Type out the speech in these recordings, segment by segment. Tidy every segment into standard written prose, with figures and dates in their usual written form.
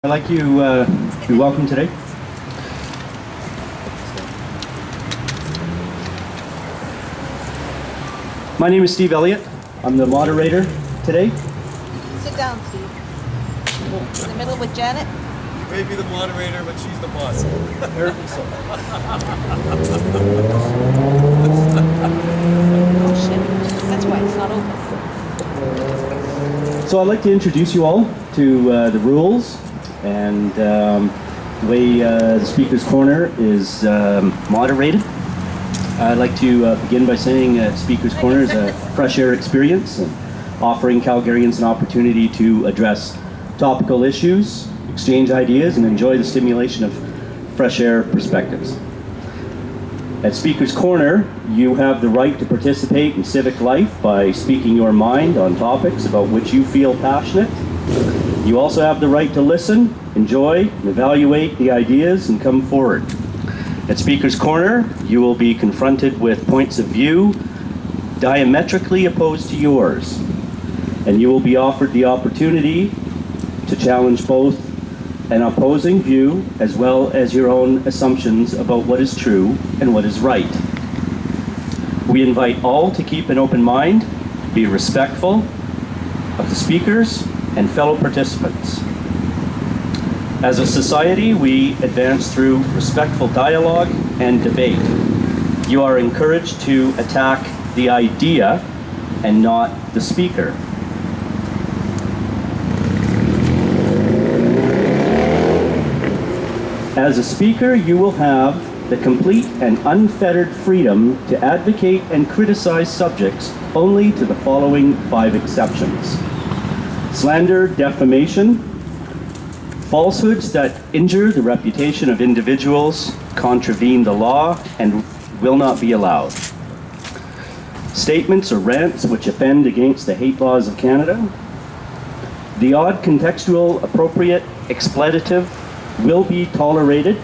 I'd like you to be welcome today. My name is Steve Elliott. I'm the moderator today. Sit down, Steve. In the middle with Janet. You may be the moderator, but she's the boss. Oh shit. That's why it's not open. So I'd like to introduce you all to the rules and the way the Speaker's Corner is moderated. I'd like to begin by saying Speaker's Corner is a fresh air experience and offering Calgarians an opportunity to address topical issues, exchange ideas, and enjoy the stimulation of fresh air perspectives. At Speaker's Corner, you have the right to participate in civic life by speaking your mind on topics about which you feel passionate. You also have the right to listen, enjoy, and evaluate the ideas and come forward. At Speaker's Corner, you will be confronted with points of view diametrically opposed to yours, and you will be offered the opportunity to challenge both an opposing view as well as your own assumptions about what is true and what is right. We invite all to keep an open mind, be respectful of the speakers and fellow participants. As a society, we advance through respectful dialogue and debate. You are encouraged to attack the idea and not the speaker. As a speaker, you will have the complete and unfettered freedom to advocate and criticize subjects only to the following 5 exceptions. Slander, defamation, falsehoods that injure the reputation of individuals, contravene the law, and will not be allowed. Statements or rants which offend against the hate laws of Canada. The odd contextual appropriate expletive will be tolerated,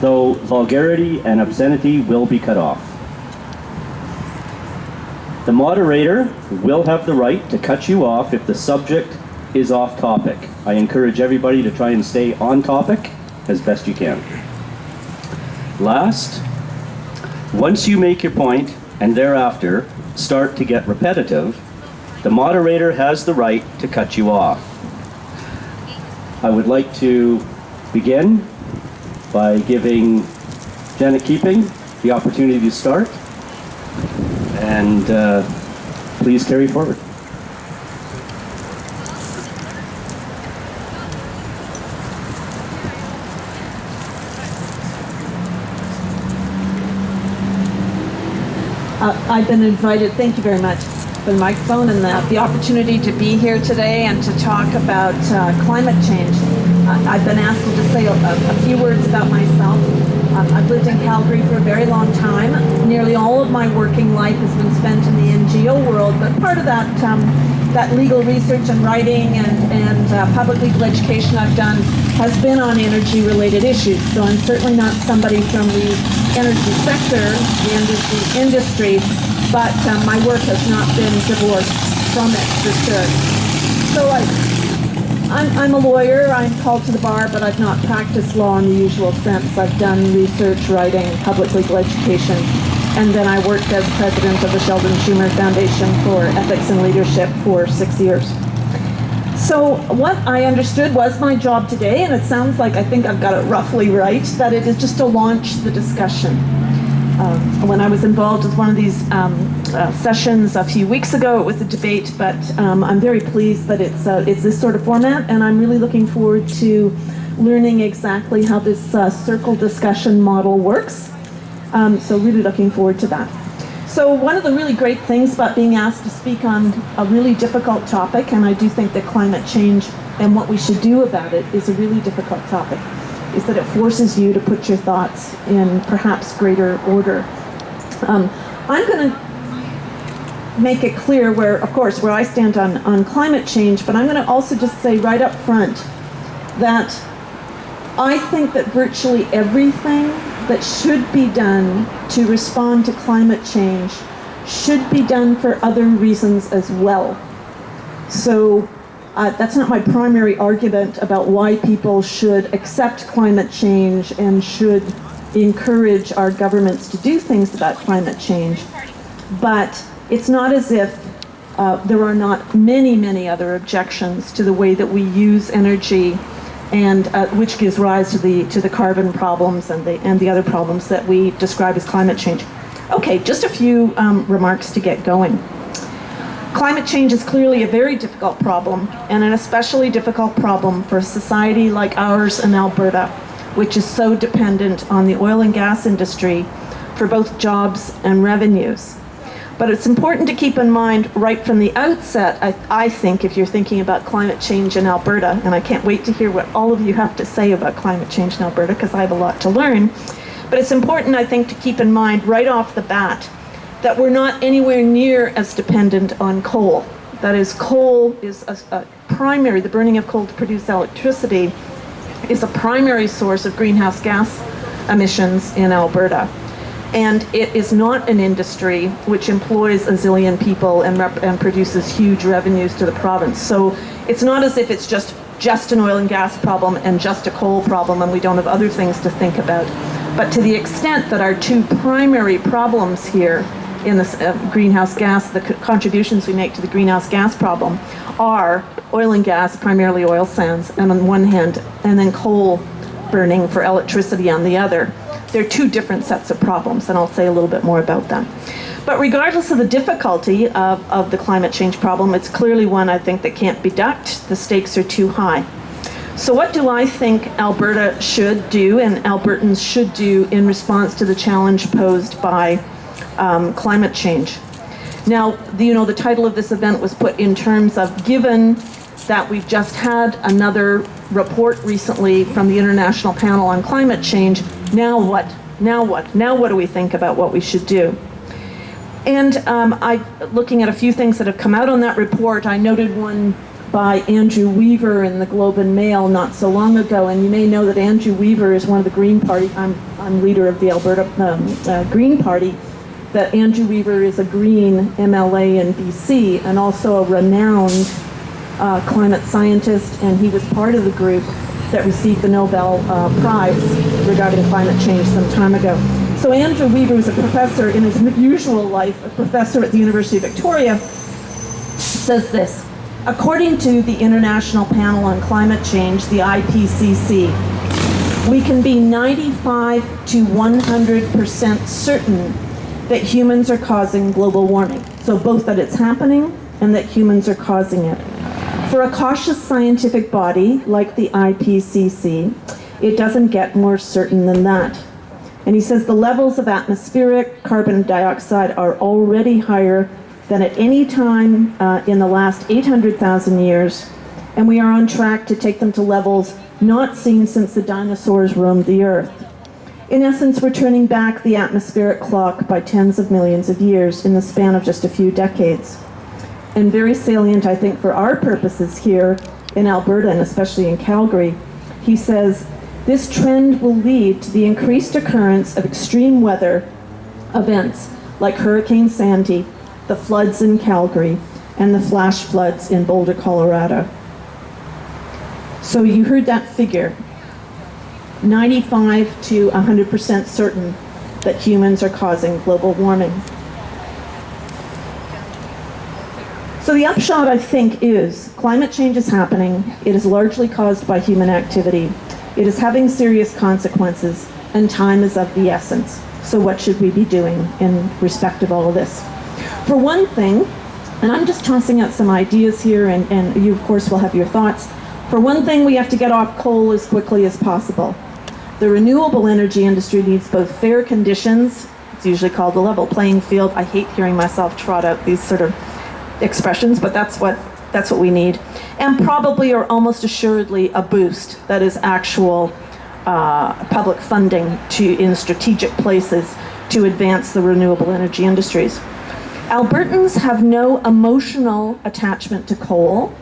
though vulgarity and obscenity will be cut off. The moderator will have the right to cut you off if the subject is off topic. I encourage everybody to try and stay on topic as best you can. Last, once you make your point and thereafter start to get repetitive, the moderator has the right to cut you off. I would like to begin by giving Janet Keeping the opportunity to start, and please carry forward. I've been invited, thank you very much for the microphone and the opportunity to be here today and to talk about climate change. I've been asked to just say a few words about myself. I've lived in Calgary for a very long time. Nearly all of my working life has been spent in the NGO world, but part of that legal research and writing and public legal education I've done has been on energy-related issues. So I'm certainly not somebody from the energy sector, the industry, but my work has not been divorced from it, for sure. So I'm a lawyer, I'm called to the bar, but I've not practiced law in the usual sense. I've done research, writing, public legal education, and then I worked as president of the Sheldon Schumer Foundation for Ethics and Leadership for 6 years. So what I understood was my job today, and it sounds like I think I've got it roughly right, that it is just to launch the discussion. When I was involved with one of these sessions a few weeks ago, it was a debate, but I'm very pleased that it's this sort of format, and I'm really looking forward to learning exactly how this circle discussion model works. So really looking forward to that. So one of the really great things about being asked to speak on a really difficult topic, and I do think that climate change and what we should do about it is a really difficult topic, is that it forces you to put your thoughts in perhaps greater order. I'm going to make it clear where, of course, where I stand on climate change, but I'm going to also just say right up front that I think that virtually everything that should be done to respond to climate change should be done for other reasons as well. So that's not my primary argument about why people should accept climate change and should encourage our governments to do things about climate change. But it's not as if there are not many, many other objections to the way that we use energy, and which gives rise to the carbon problems and the other problems that we describe as climate change. Okay, just a few remarks to get going. Climate change is clearly a very difficult problem, and an especially difficult problem for a society like ours in Alberta, which is so dependent on the oil and gas industry for both jobs and revenues. But it's important to keep in mind right from the outset, I think, if you're thinking about climate change in Alberta, and I can't wait to hear what all of you have to say about climate change in Alberta, because I have a lot to learn. But it's important, I think, to keep in mind right off the bat that we're not anywhere near as dependent on coal. That is, coal is a primary, the burning of coal to produce electricity is a primary source of greenhouse gas emissions in Alberta. And it is not an industry which employs a zillion people and produces huge revenues to the province. So it's not as if it's just an oil and gas problem and just a coal problem and we don't have other things to think about. But to the extent that our two primary problems here in the greenhouse gas, the contributions we make to the greenhouse gas problem are oil and gas, primarily oil sands, and on one hand, and then coal burning for electricity on the other. They're two different sets of problems, and I'll say a little bit more about them. But regardless of the difficulty of the climate change problem, it's clearly one I think that can't be ducked. The stakes are too high. So what do I think Alberta should do and Albertans should do in response to the challenge posed by climate change? Now, the title of this event was put in terms of, given that we've just had another report recently from the International Panel on Climate Change, now what? Now what? Now what do we think about what we should do? And looking at a few things that have come out on that report, I noted one by Andrew Weaver in the Globe and Mail not so long ago, and you may know that Andrew Weaver is one of the Green Party, I'm leader of the Alberta Green Party, that Andrew Weaver is a Green MLA in BC and also a renowned climate scientist, and he was part of the group that received the Nobel Prize regarding climate change some time ago. So Andrew Weaver was a professor in his usual life, a professor at the University of Victoria, says this: according to the International Panel on Climate Change, the IPCC, we can be 95 to 100% certain that humans are causing global warming. So both that it's happening and that humans are causing it. For a cautious scientific body like the IPCC, it doesn't get more certain than that. And he says the levels of atmospheric carbon dioxide are already higher than at any time in the last 800,000 years, and we are on track to take them to levels not seen since the dinosaurs roamed the Earth. In essence, we're turning back the atmospheric clock by tens of millions of years in the span of just a few decades. And very salient, I think, for our purposes here in Alberta, and especially in Calgary, he says, this trend will lead to the increased occurrence of extreme weather events like Hurricane Sandy, the floods in Calgary, and the flash floods in Boulder, Colorado. So you heard that figure, 95 to 100% certain that humans are causing global warming. So the upshot, I think, is climate change is happening. It is largely caused by human activity. It is having serious consequences, and time is of the essence. So what should we be doing in respect of all of this? For one thing, and I'm just tossing out some ideas here, and you, of course, will have your thoughts. For one thing, we have to get off coal as quickly as possible. The renewable energy industry needs both fair conditions, it's usually called the level playing field. I hate hearing myself trot out these sort of expressions, but that's what we need. And probably, or almost assuredly, a boost, that is actual public funding in strategic places to advance the renewable energy industries. Albertans have no emotional attachment to coal,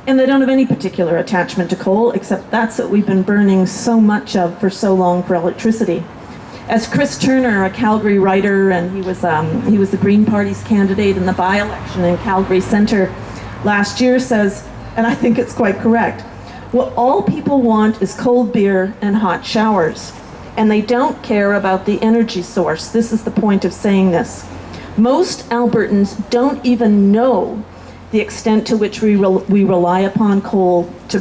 and they don't have any particular attachment to coal, except that's what we've been burning so much of for so long for electricity. As Chris Turner, a Calgary writer, and he was the Green Party's candidate in the by-election in Calgary Centre, last year says, and I think it's quite correct, what all people want is cold beer and hot showers, and they don't care about the energy source. This is the point of saying this. Most Albertans don't even know the extent to which we rely upon coal to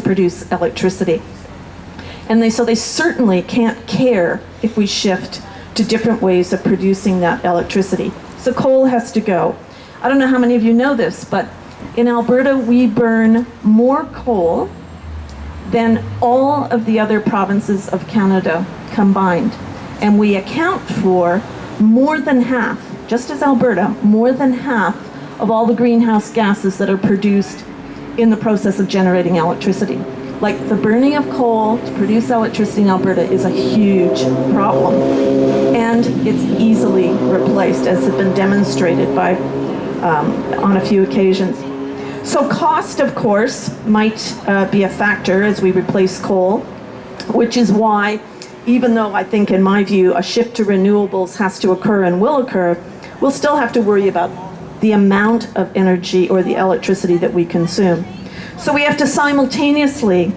produce electricity. And so they certainly can't care if we shift to different ways of producing that electricity. So coal has to go. I don't know how many of you know this, but in Alberta we burn more coal than all of the other provinces of Canada combined. And we account for more than half, just as Alberta, more than half of all the greenhouse gases that are produced in the process of generating electricity. Like, the burning of coal to produce electricity in Alberta is a huge problem. And it's easily replaced, as has been demonstrated by, on a few occasions. So cost, of course, might be a factor as we replace coal, which is why, even though I think, in my view, a shift to renewables has to occur and will occur, we'll still have to worry about the amount of energy or the electricity that we consume. So we have to simultaneously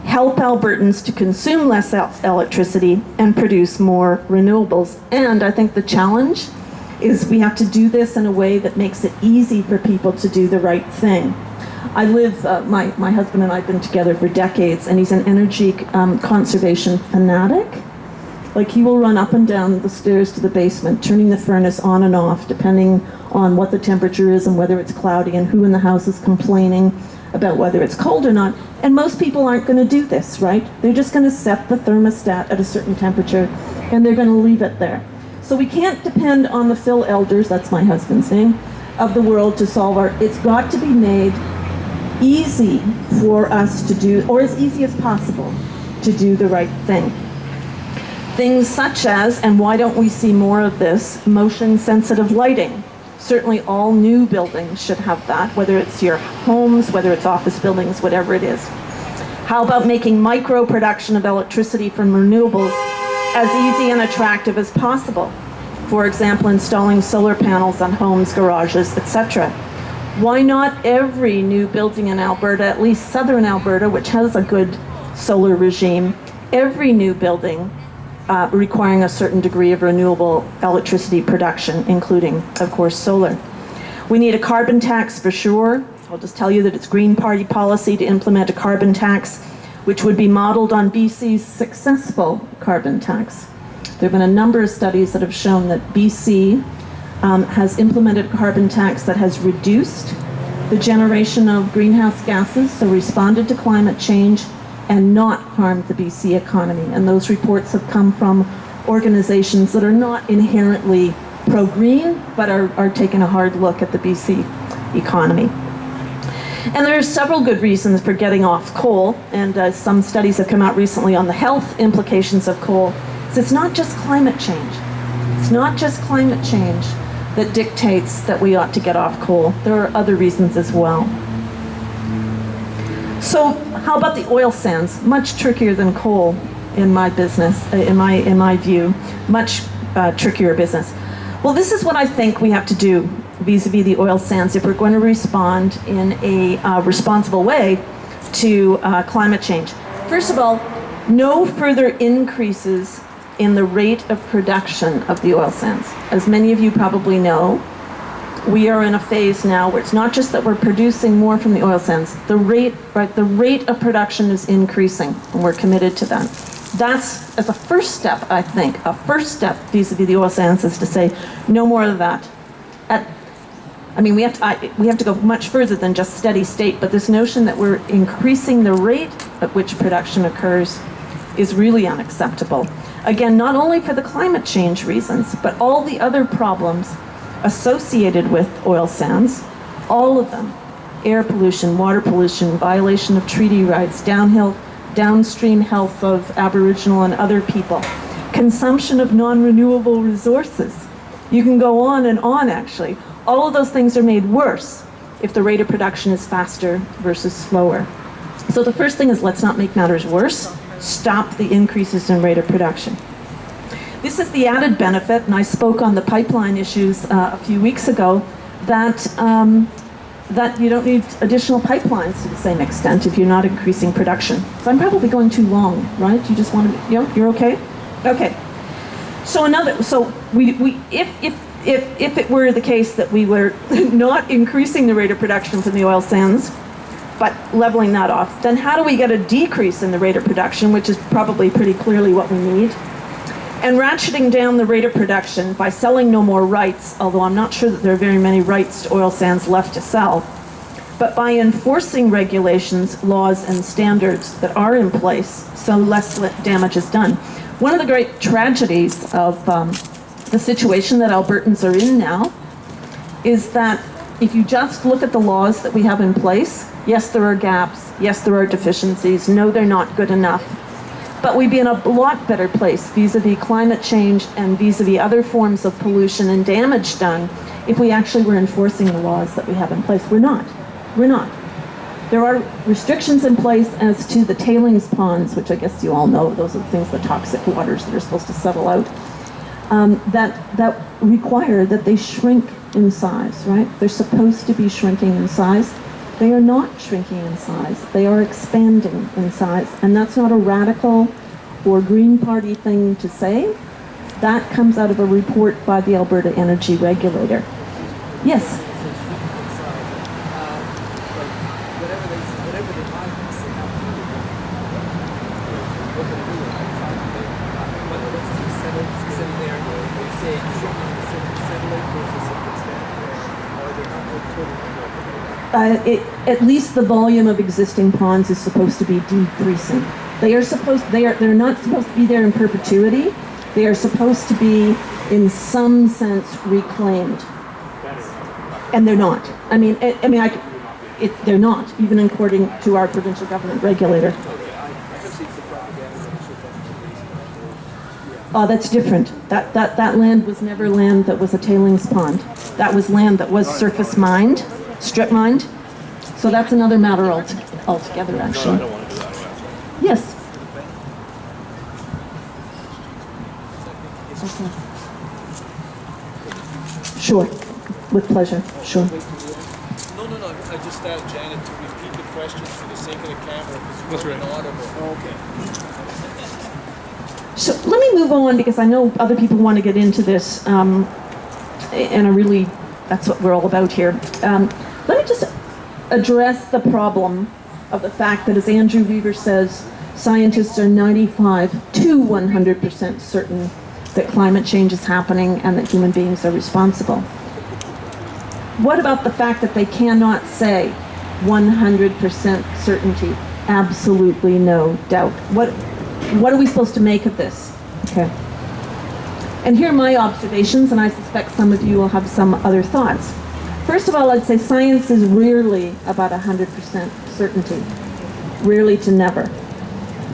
help Albertans to consume less electricity and produce more renewables. And I think the challenge is we have to do this in a way that makes it easy for people to do the right thing. I live, my husband and I have been together for decades, and he's an energy conservation fanatic. Like, he will run up and down the stairs to the basement, turning the furnace on and off, depending on what the temperature is and whether it's cloudy and who in the house is complaining about whether it's cold or not. And most people aren't going to do this, right? They're just going to set the thermostat at a certain temperature, and they're going to leave it there. So we can't depend on the Phil Elders, that's my husband's name, of the world to solve our... It's got to be made easy for us to do, or as easy as possible, to do the right thing. Things such as, and why don't we see more of this, motion-sensitive lighting. Certainly all new buildings should have that, whether it's your homes, whether it's office buildings, whatever it is. How about making micro-production of electricity from renewables as easy and attractive as possible? For example, installing solar panels on homes, garages, etc. Why not every new building in Alberta, at least southern Alberta, which has a good solar regime, every new building requiring a certain degree of renewable electricity production, including, of course, solar. We need a carbon tax for sure. I'll just tell you that it's Green Party policy to implement a carbon tax, which would be modeled on BC's successful carbon tax. There have been a number of studies that have shown that BC has implemented a carbon tax that has reduced the generation of greenhouse gases, so responded to climate change, and not harmed the BC economy. And those reports have come from organizations that are not inherently pro-green, but are taking a hard look at the BC economy. And there are several good reasons for getting off coal, and some studies have come out recently on the health implications of coal. So it's not just climate change. It's not just climate change that dictates that we ought to get off coal. There are other reasons as well. So how about the oil sands? Much trickier than coal in my business, in my view, much trickier business. Well, this is what I think we have to do vis-a-vis the oil sands if we're going to respond in a responsible way to climate change. First of all, no further increases in the rate of production of the oil sands. As many of you probably know, we are in a phase now where it's not just that we're producing more from the oil sands, the rate of production is increasing, and we're committed to that. That's, as a first step, I think, a first step vis-a-vis the oil sands is to say, no more of that. We have to go much further than just steady state, but this notion that we're increasing the rate at which production occurs is really unacceptable. Again, not only for the climate change reasons, but all the other problems associated with oil sands, all of them, air pollution, water pollution, violation of treaty rights, downstream health of Aboriginal and other people, consumption of non-renewable resources. You can go on and on, actually. All of those things are made worse if the rate of production is faster versus slower. So the first thing is, let's not make matters worse. Stop the increases in rate of production. This is the added benefit, and I spoke on the pipeline issues a few weeks ago, that that you don't need additional pipelines to the same extent if you're not increasing production. So I'm probably going too long, right? You just want to, you're okay? Okay. So if it were the case that we were not increasing the rate of production from the oil sands, but leveling that off, then how do we get a decrease in the rate of production, which is probably pretty clearly what we need? And ratcheting down the rate of production by selling no more rights, although I'm not sure that there are very many rights to oil sands left to sell, but by enforcing regulations, laws, and standards that are in place so less damage is done. One of the great tragedies of the situation that Albertans are in now is that if you just look at the laws that we have in place, yes, there are gaps, yes, there are deficiencies, no, they're not good enough. But we'd be in a lot better place vis-a-vis climate change and vis-a-vis other forms of pollution and damage done if we actually were enforcing the laws that we have in place. We're not. We're not. There are restrictions in place as to the tailings ponds, which I guess you all know, those are the things, the toxic waters that are supposed to settle out, that require that they shrink in size, right? They're supposed to be shrinking in size. They are not shrinking in size. They are expanding in size. And that's not a radical or Green Party thing to say. That comes out of a report by the Alberta Energy Regulator. Yes? At least the volume of existing ponds is supposed to be decreasing. They're not supposed to be there in perpetuity. They are supposed to be, in some sense, reclaimed. And they're not. They're not, even according to our provincial government regulator. Oh, that's different. That land was never land that was a tailings pond. That was land that was surface mined, strip mined. So that's another matter altogether, actually. I don't want to do that. Yes. Okay. Sure. With pleasure. Sure. No. I just asked Janet to repeat the question for the sake of the camera because you're inaudible. Okay. So let me move on because I know other people want to get into this, and that's what we're all about here. Let me just address the problem of the fact that, as Andrew Weaver says, scientists are 95 to 100% certain that climate change is happening and that human beings are responsible. What about the fact that they cannot say 100% certainty, absolutely no doubt? What are we supposed to make of this? Okay. And here are my observations, and I suspect some of you will have some other thoughts. First of all, I'd say science is rarely about 100% certainty. Rarely to never.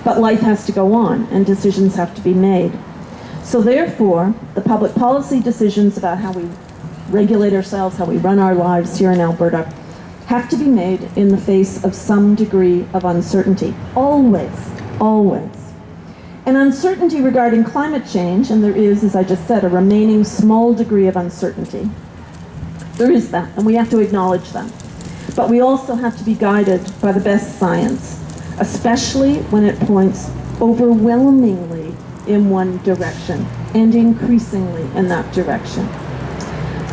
But life has to go on, and decisions have to be made. So therefore, the public policy decisions about how we regulate ourselves, how we run our lives here in Alberta, have to be made in the face of some degree of uncertainty. Always. Always. And uncertainty regarding climate change, and there is, as I just said, a remaining small degree of uncertainty. There is that, and we have to acknowledge that. But we also have to be guided by the best science, especially when it points overwhelmingly in one direction, and increasingly in that direction.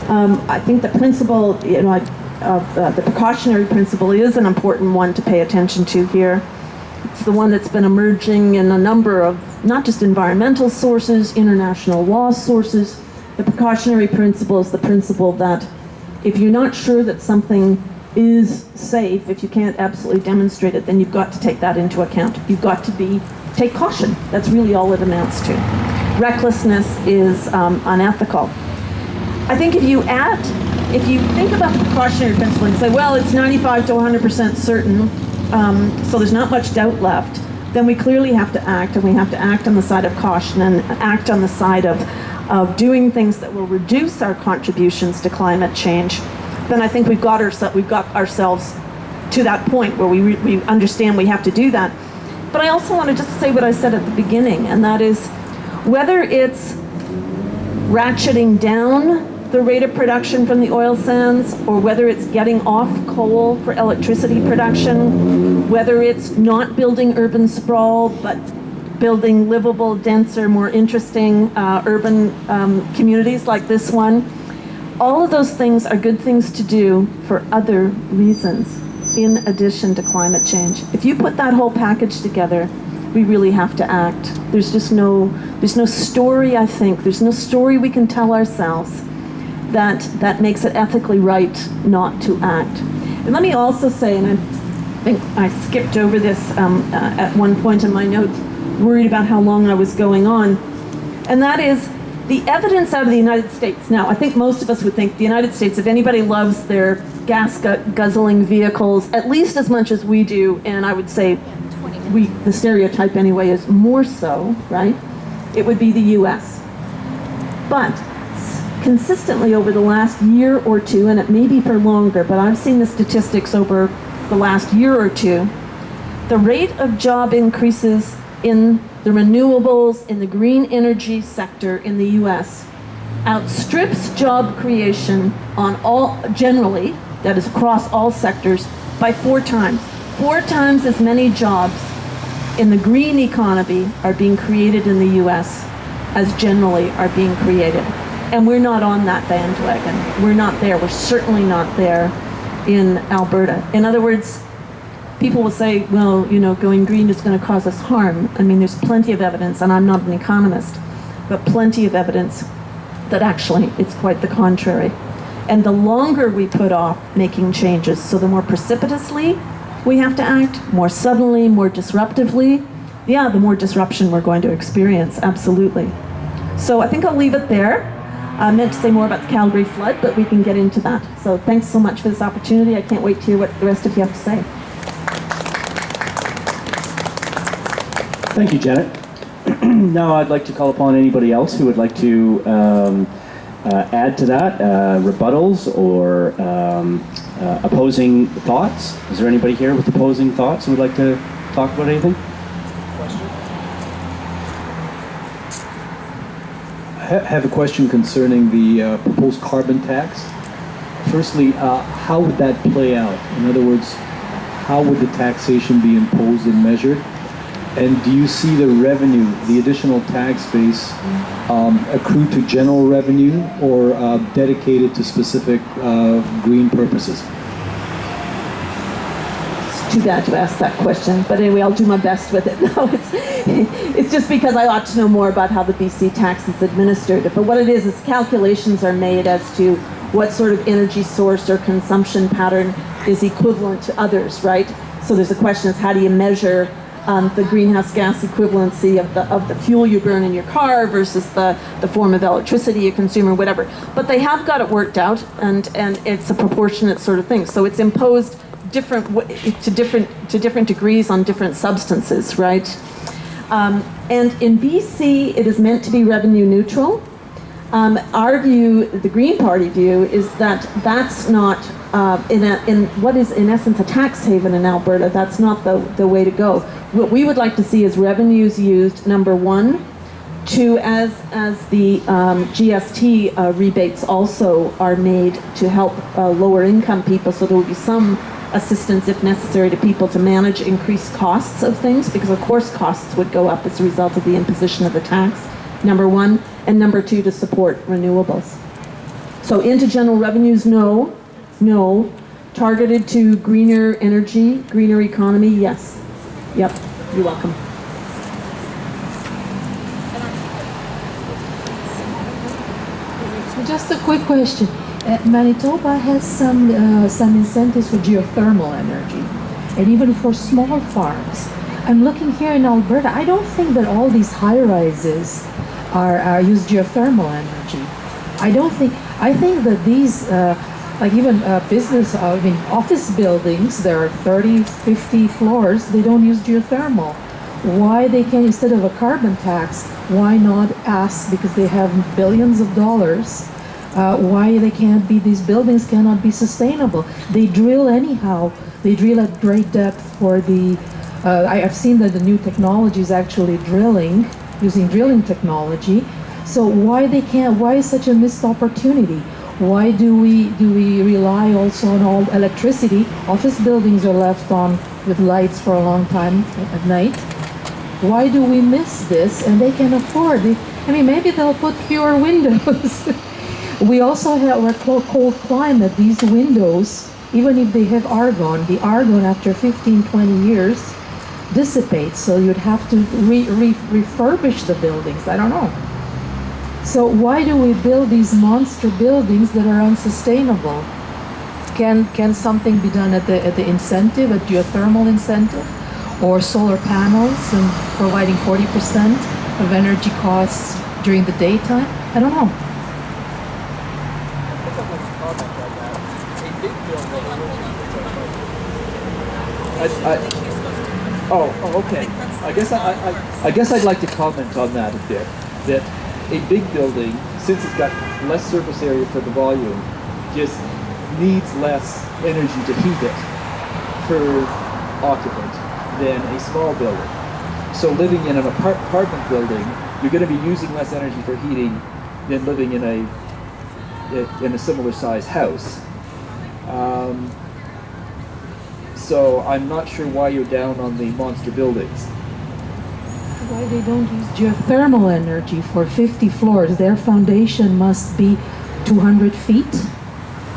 I think the principle, the precautionary principle is an important one to pay attention to here. It's the one that's been emerging in a number of, not just environmental sources, international law sources. The precautionary principle is the principle that if you're not sure that something is safe, if you can't absolutely demonstrate it, then you've got to take that into account. You've got to take caution. That's really all it amounts to. Recklessness is unethical. I think if you think about the precautionary principle and say, well, it's 95 to 100% certain, so there's not much doubt left, then we clearly have to act, and we have to act on the side of caution and act on the side of doing things that will reduce our contributions to climate change. Then I think we've got ourselves to that point where we understand we have to do that. But I also want to just say what I said at the beginning, and that is whether it's ratcheting down the rate of production from the oil sands, or whether it's getting off coal for electricity production, whether it's not building urban sprawl, but building livable, denser, more interesting urban communities like this one. All of those things are good things to do for other reasons, in addition to climate change. If you put that whole package together, we really have to act. There's no story, I think, there's no story we can tell ourselves that makes it ethically right not to act. And let me also say, and I think I skipped over this at one point in my notes, worried about how long I was going on, and that is the evidence out of the United States. Now, I think most of us would think the United States, if anybody loves their gas-guzzling vehicles at least as much as we do, and I would say the stereotype anyway is more so, right? It would be the US. But consistently over the last year or two, and it may be for longer, but I've seen the statistics over the last year or two, the rate of job increases in the renewables, in the green energy sector in the US outstrips job creation on all, generally, that is across all sectors, by 4 times. 4 times as many jobs in the green economy are being created in the US as generally are being created. And we're not on that bandwagon. We're not there. We're certainly not there in Alberta. In other words, people will say, well, you know, going green is going to cause us harm. I mean, there's plenty of evidence, and I'm not an economist, but plenty of evidence that actually it's quite the contrary. And the longer we put off making changes, so the more precipitously we have to act, more suddenly, more disruptively, yeah, the more disruption we're going to experience, absolutely. So I think I'll leave it there. I meant to say more about the Calgary flood, but we can get into that. So thanks so much for this opportunity. I can't wait to hear what the rest of you have to say. Thank you, Janet. Now I'd like to call upon anybody else who would like to add to that, rebuttals or opposing thoughts. Is there anybody here with opposing thoughts who would like to talk about anything? I have a question concerning the proposed carbon tax. Firstly, how would that play out? In other words, how would the taxation be imposed and measured? And do you see the revenue, the additional tax base, accrue to general revenue or dedicated to specific green purposes? It's too bad to ask that question, but anyway, I'll do my best with it. No, it's just because I ought to know more about how the BC tax is administered. But what it is calculations are made as to what sort of energy source or consumption pattern is equivalent to others, right? So there's a question of how do you measure the greenhouse gas equivalency of the fuel you burn in your car versus the form of electricity you consume or whatever. But they have got it worked out, and it's a proportionate sort of thing. So it's imposed to different degrees on different substances, right? And in BC, it is meant to be revenue neutral. Our view, the Green Party view, is that that's not, in what is in essence a tax haven in Alberta, that's not the way to go. What we would like to see is revenues used, number one, to, as the GST rebates also are made to help lower income people, so there will be some assistance if necessary to people to manage increased costs of things, because of course costs would go up as a result of the imposition of the tax, number one, and number two, to support renewables. So into general revenues, no. Targeted to greener energy, greener economy, yes. Yep, you're welcome. Just a quick question. Manitoba has some incentives for geothermal energy, and even for small farms. I'm looking here in Alberta. I don't think that all these high-rises are use geothermal energy. I think that these, like even office buildings, there are 30, 50 floors, they don't use geothermal. Why they can, instead of a carbon tax, why not ask, because they have billions of dollars, why these buildings cannot be sustainable? They drill anyhow. They drill at great depth for the, I've seen that the new technology is actually drilling, using drilling technology. So why is such a missed opportunity? Why do we rely also on all electricity? Office buildings are left on with lights for a long time at night. Why do we miss this? And they can afford it. I mean, maybe they'll put fewer windows. We also have a cold climate. These windows, even if they have argon, the argon after 15, 20 years dissipates. So you'd have to refurbish the buildings. I don't know. So why do we build these monster buildings that are unsustainable? Can something be done at the incentive, a geothermal incentive, or solar panels and providing 40% of energy costs during the daytime? I don't know. Okay. I guess I'd like to comment on that a bit. That a big building, since it's got less surface area for the volume, just needs less energy to heat it per occupant than a small building. So living in an apartment building, you're going to be using less energy for heating than living in a similar size house. So I'm not sure why you're down on the monster buildings. Why they don't use geothermal energy for 50 floors? Their foundation must be 200 feet,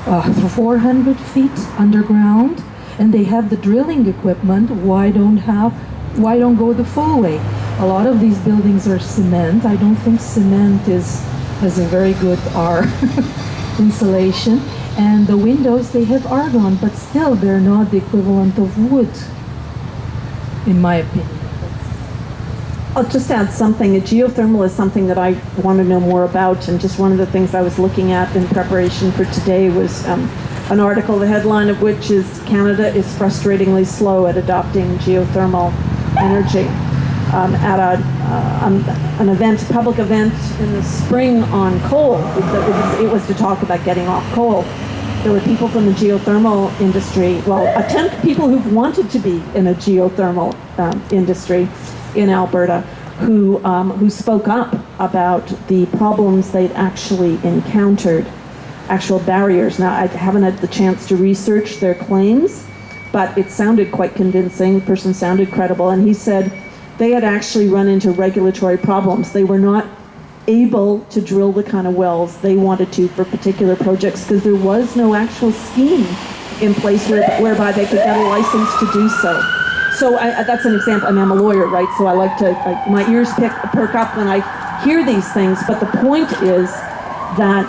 400 feet underground, and they have the drilling equipment. Why don't go the full way? A lot of these buildings are cement. I don't think cement has a very good R insulation. And the windows, they have argon, but still they're not the equivalent of wood, in my opinion. I'll just add something. Geothermal is something that I want to know more about, and just one of the things I was looking at in preparation for today was an article, the headline of which is "Canada is frustratingly slow at adopting geothermal energy." At an event, a public event in the spring on coal, it was to talk about getting off coal. There were people from the geothermal industry, people who've wanted to be in a geothermal industry in Alberta, who spoke up about the problems they'd actually encountered, actual barriers. Now, I haven't had the chance to research their claims, but it sounded quite convincing. The person sounded credible, and he said they had actually run into regulatory problems. They were not able to drill the kind of wells they wanted to for particular projects because there was no actual scheme in place whereby they could get a license to do so. So that's an example. I mean, I'm a lawyer, right? So I like to, my ears perk up when I hear these things. But the point is that,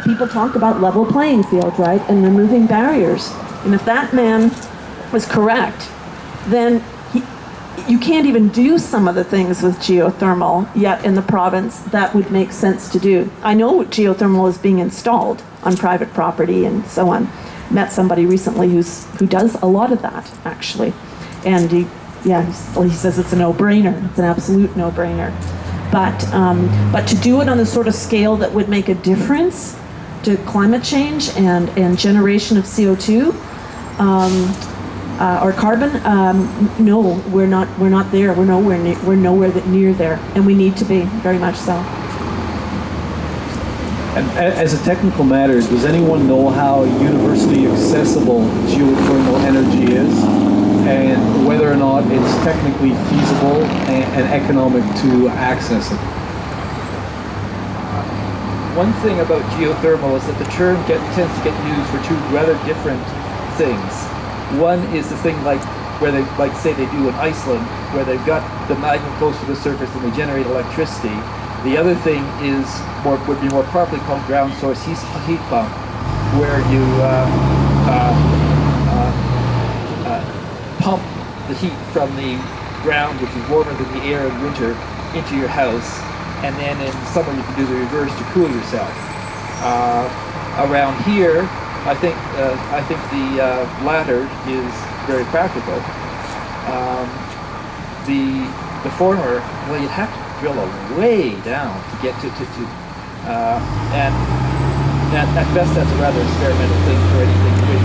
people talk about level playing field, right? And removing barriers. And if that man was correct, then you can't even do some of the things with geothermal yet in the province that would make sense to do. I know geothermal is being installed on private property and so on. Met somebody recently who does a lot of that, actually. And he says it's a no-brainer. It's an absolute no-brainer. But to do it on the sort of scale that would make a difference to climate change and generation of CO2 or carbon, no, we're not there. We're nowhere near there, and we need to be, very much so. And as a technical matter, does anyone know how universally accessible geothermal energy is, and whether or not it's technically feasible and economic to access it? One thing about geothermal is that the term tends to get used for two rather different things. One is the thing where they say they do in Iceland, where they've got the magma close to the surface and they generate electricity. The other thing would be more properly called ground source heat pump, where you pump the heat from the ground, which is warmer than the air in winter, into your house, and then in summer you can do the reverse to cool yourself. Around here, I think the latter is very practical. The former, well, you'd have to drill a way down to get to and at best that's a rather experimental thing for anything big.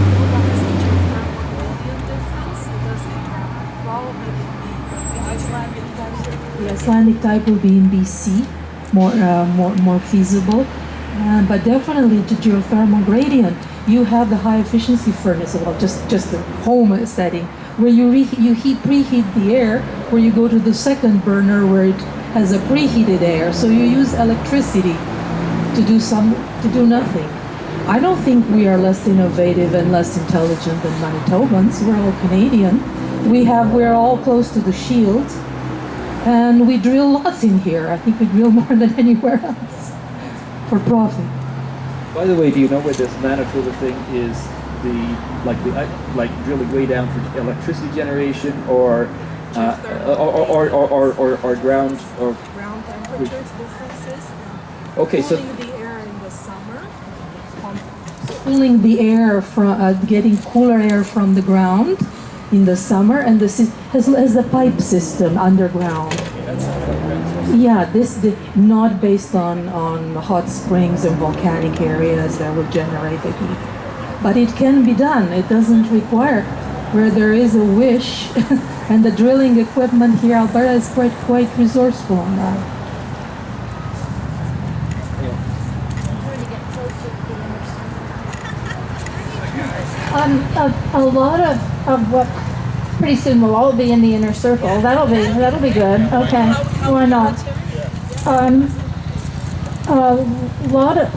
The Icelandic type will be in BC, more feasible. But definitely the geothermal gradient, you have the high efficiency furnace, well, just a home setting, where you preheat the air, where you go to the second burner where it has a preheated air. So you use electricity to do nothing. I don't think we are less innovative and less intelligent than Manitobans. We're all Canadian. We're all close to the shield, and we drill lots in here. I think we drill more than anywhere else for profit. By the way, do you know where this Manitoba thing is? Like drilling way down for electricity generation, or ground or Ground temperatures differences. okay, so Cooling the air in the summer. Cooling the air from getting cooler air from the ground in the summer, and this has a pipe system underground. Yeah, not based on hot springs and volcanic areas that would generate the heat, but it can be done. It doesn't require, where there is a wish, and the drilling equipment here, Alberta is quite resourceful on that. A lot of what pretty soon we'll all be in the inner circle. That'll be good. Okay, why not?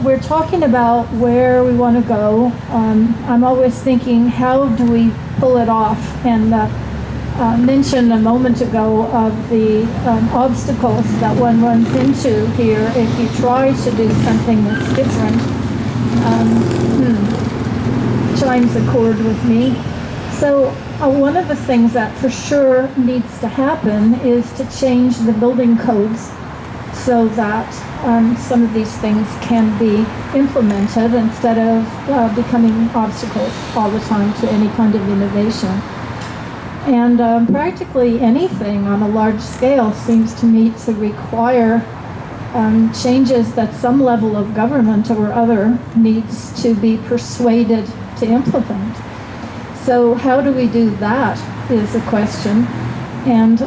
We're talking about where we want to go. I'm always thinking, how do we pull it off? And mentioned a moment ago of the obstacles that one runs into here if you try to do something that's different. Chimes a chord with me. So one of the things that for sure needs to happen is to change the building codes so that some of these things can be implemented instead of becoming obstacles all the time to any kind of innovation. And practically anything on a large scale seems to me to require changes that some level of government or other needs to be persuaded to implement. So how do we do that is a question. And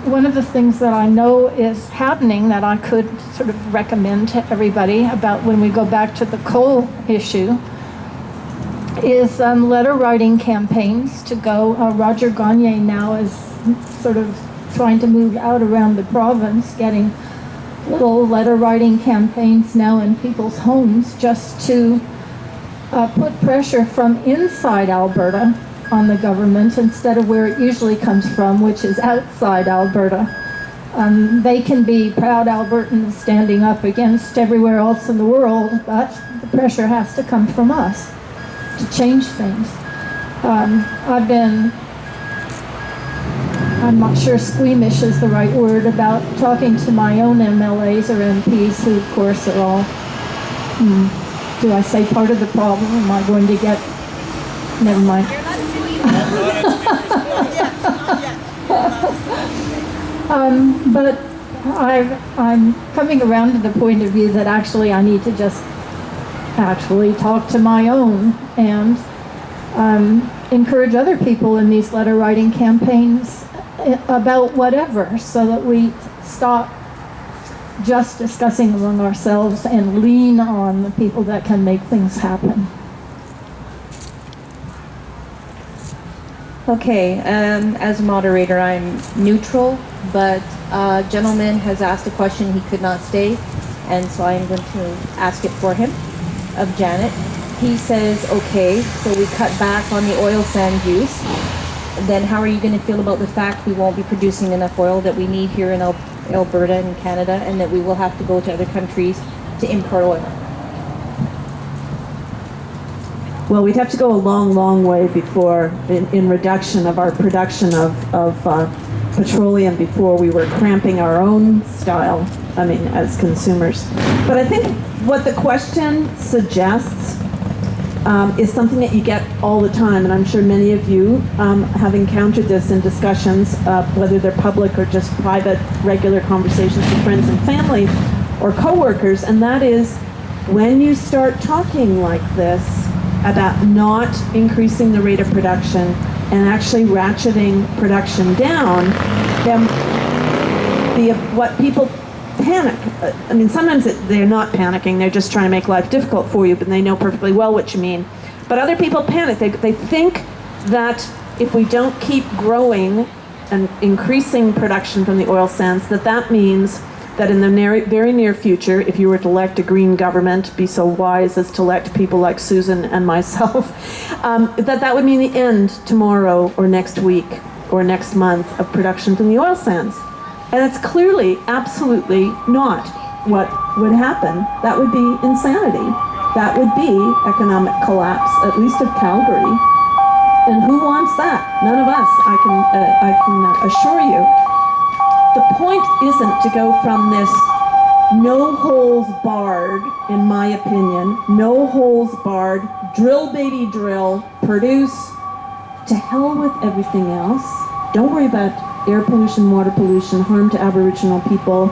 one of the things that I know is happening that I could sort of recommend to everybody about when we go back to the coal issue is letter writing campaigns to go. Roger Gagne now is sort of trying to move out around the province, getting little letter writing campaigns now in people's homes just to put pressure from inside Alberta on the government instead of where it usually comes from, which is outside Alberta. They can be proud Albertans standing up against everywhere else in the world, but the pressure has to come from us to change things. I'm not sure squeamish is the right word, about talking to my own MLAs or MPs who, of course, are all, do I say part of the problem? Am I going to get, never mind. But I'm coming around to the point of view that actually I need to just actually talk to my own and encourage other people in these letter writing campaigns about whatever, so that we stop just discussing among ourselves and lean on the people that can make things happen. Okay, as a moderator, I'm neutral, but a gentleman has asked a question. He could not stay, and so I'm going to ask it for him, of Janet. He says, okay, so we cut back on the oil sand use. Then how are you going to feel about the fact we won't be producing enough oil that we need here in Alberta and Canada, and that we will have to go to other countries to import oil? Well, we'd have to go a long, long way before, in reduction of our production of petroleum, before we were cramping our own style, as consumers. But I think what the question suggests is something that you get all the time, and I'm sure many of you have encountered this in discussions, whether they're public or just private, regular conversations with friends and family or coworkers, and that is when you start talking like this about not increasing the rate of production and actually ratcheting production down, then what people panic. I mean, sometimes they're not panicking, they're just trying to make life difficult for you, but they know perfectly well what you mean. But other people panic. They think that if we don't keep growing and increasing production from the oil sands, that means that in the very near future, if you were to elect a green government, be so wise as to elect people like Susan and myself, that would mean the end tomorrow or next week or next month of production from the oil sands. And it's clearly, absolutely not what would happen. That would be insanity. That would be economic collapse, at least of Calgary. And who wants that? None of us, I can assure you. The point isn't to go from this no holes barred, in my opinion, no holes barred, drill baby drill, produce, to hell with everything else. Don't worry about air pollution, water pollution, harm to Aboriginal people,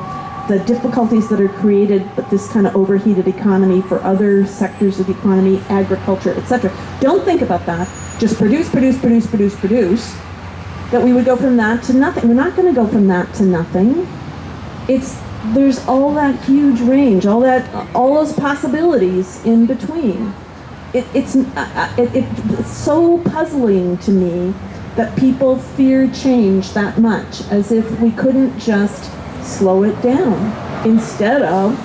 the difficulties that are created by this kind of overheated economy for other sectors of the economy, agriculture, etc. Don't think about that. Just produce, that we would go from that to nothing. We're not going to go from that to nothing. There's all that huge range, all those possibilities in between. It's so puzzling to me that people fear change that much, as if we couldn't just slow it down instead of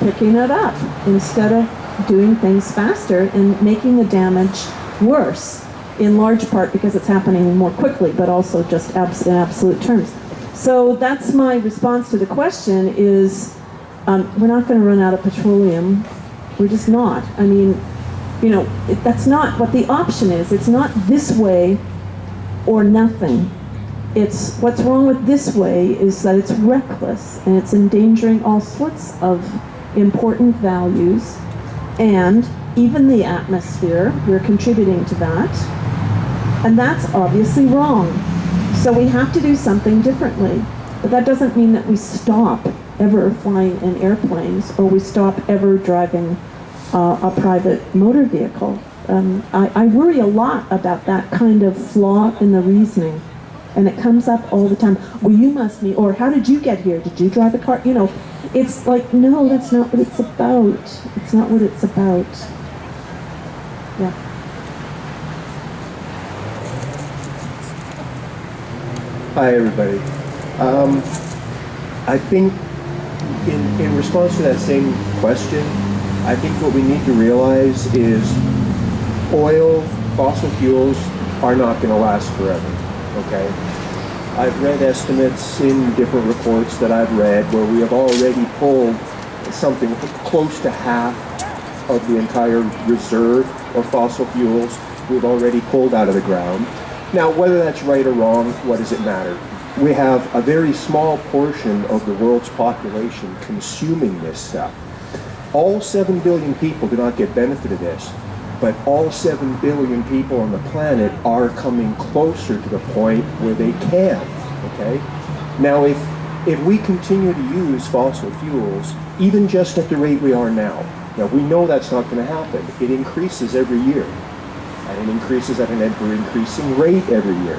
picking it up, instead of doing things faster and making the damage worse, in large part because it's happening more quickly, but also just in absolute terms. So that's my response to the question is, we're not going to run out of petroleum. We're just not. I mean, that's not what the option is. It's not this way or nothing. It's what's wrong with this way is that it's reckless and it's endangering all sorts of important values, and even the atmosphere. We're contributing to that, and that's obviously wrong. So we have to do something differently. But that doesn't mean that we stop ever flying in airplanes or we stop ever driving a private motor vehicle. I worry a lot about that kind of flaw in the reasoning. And it comes up all the time. Well, you must be, or how did you get here? Did you drive a car? It's like, no, that's not what it's about. It's not what it's about. Yeah. Hi, everybody. I think in response to that same question, I think what we need to realize is oil, fossil fuels are not going to last forever, okay? I've read estimates in different reports that I've read where we have already pulled something close to half of the entire reserve of fossil fuels we've already pulled out of the ground. Now, whether that's right or wrong, what does it matter? We have a very small portion of the world's population consuming this stuff. All 7 billion people do not get benefit of this, but all 7 billion people on the planet are coming closer to the point where they can, okay? Now, if we continue to use fossil fuels, even just at the rate we are now we know that's not going to happen. It increases every year. And it increases at an ever-increasing rate every year.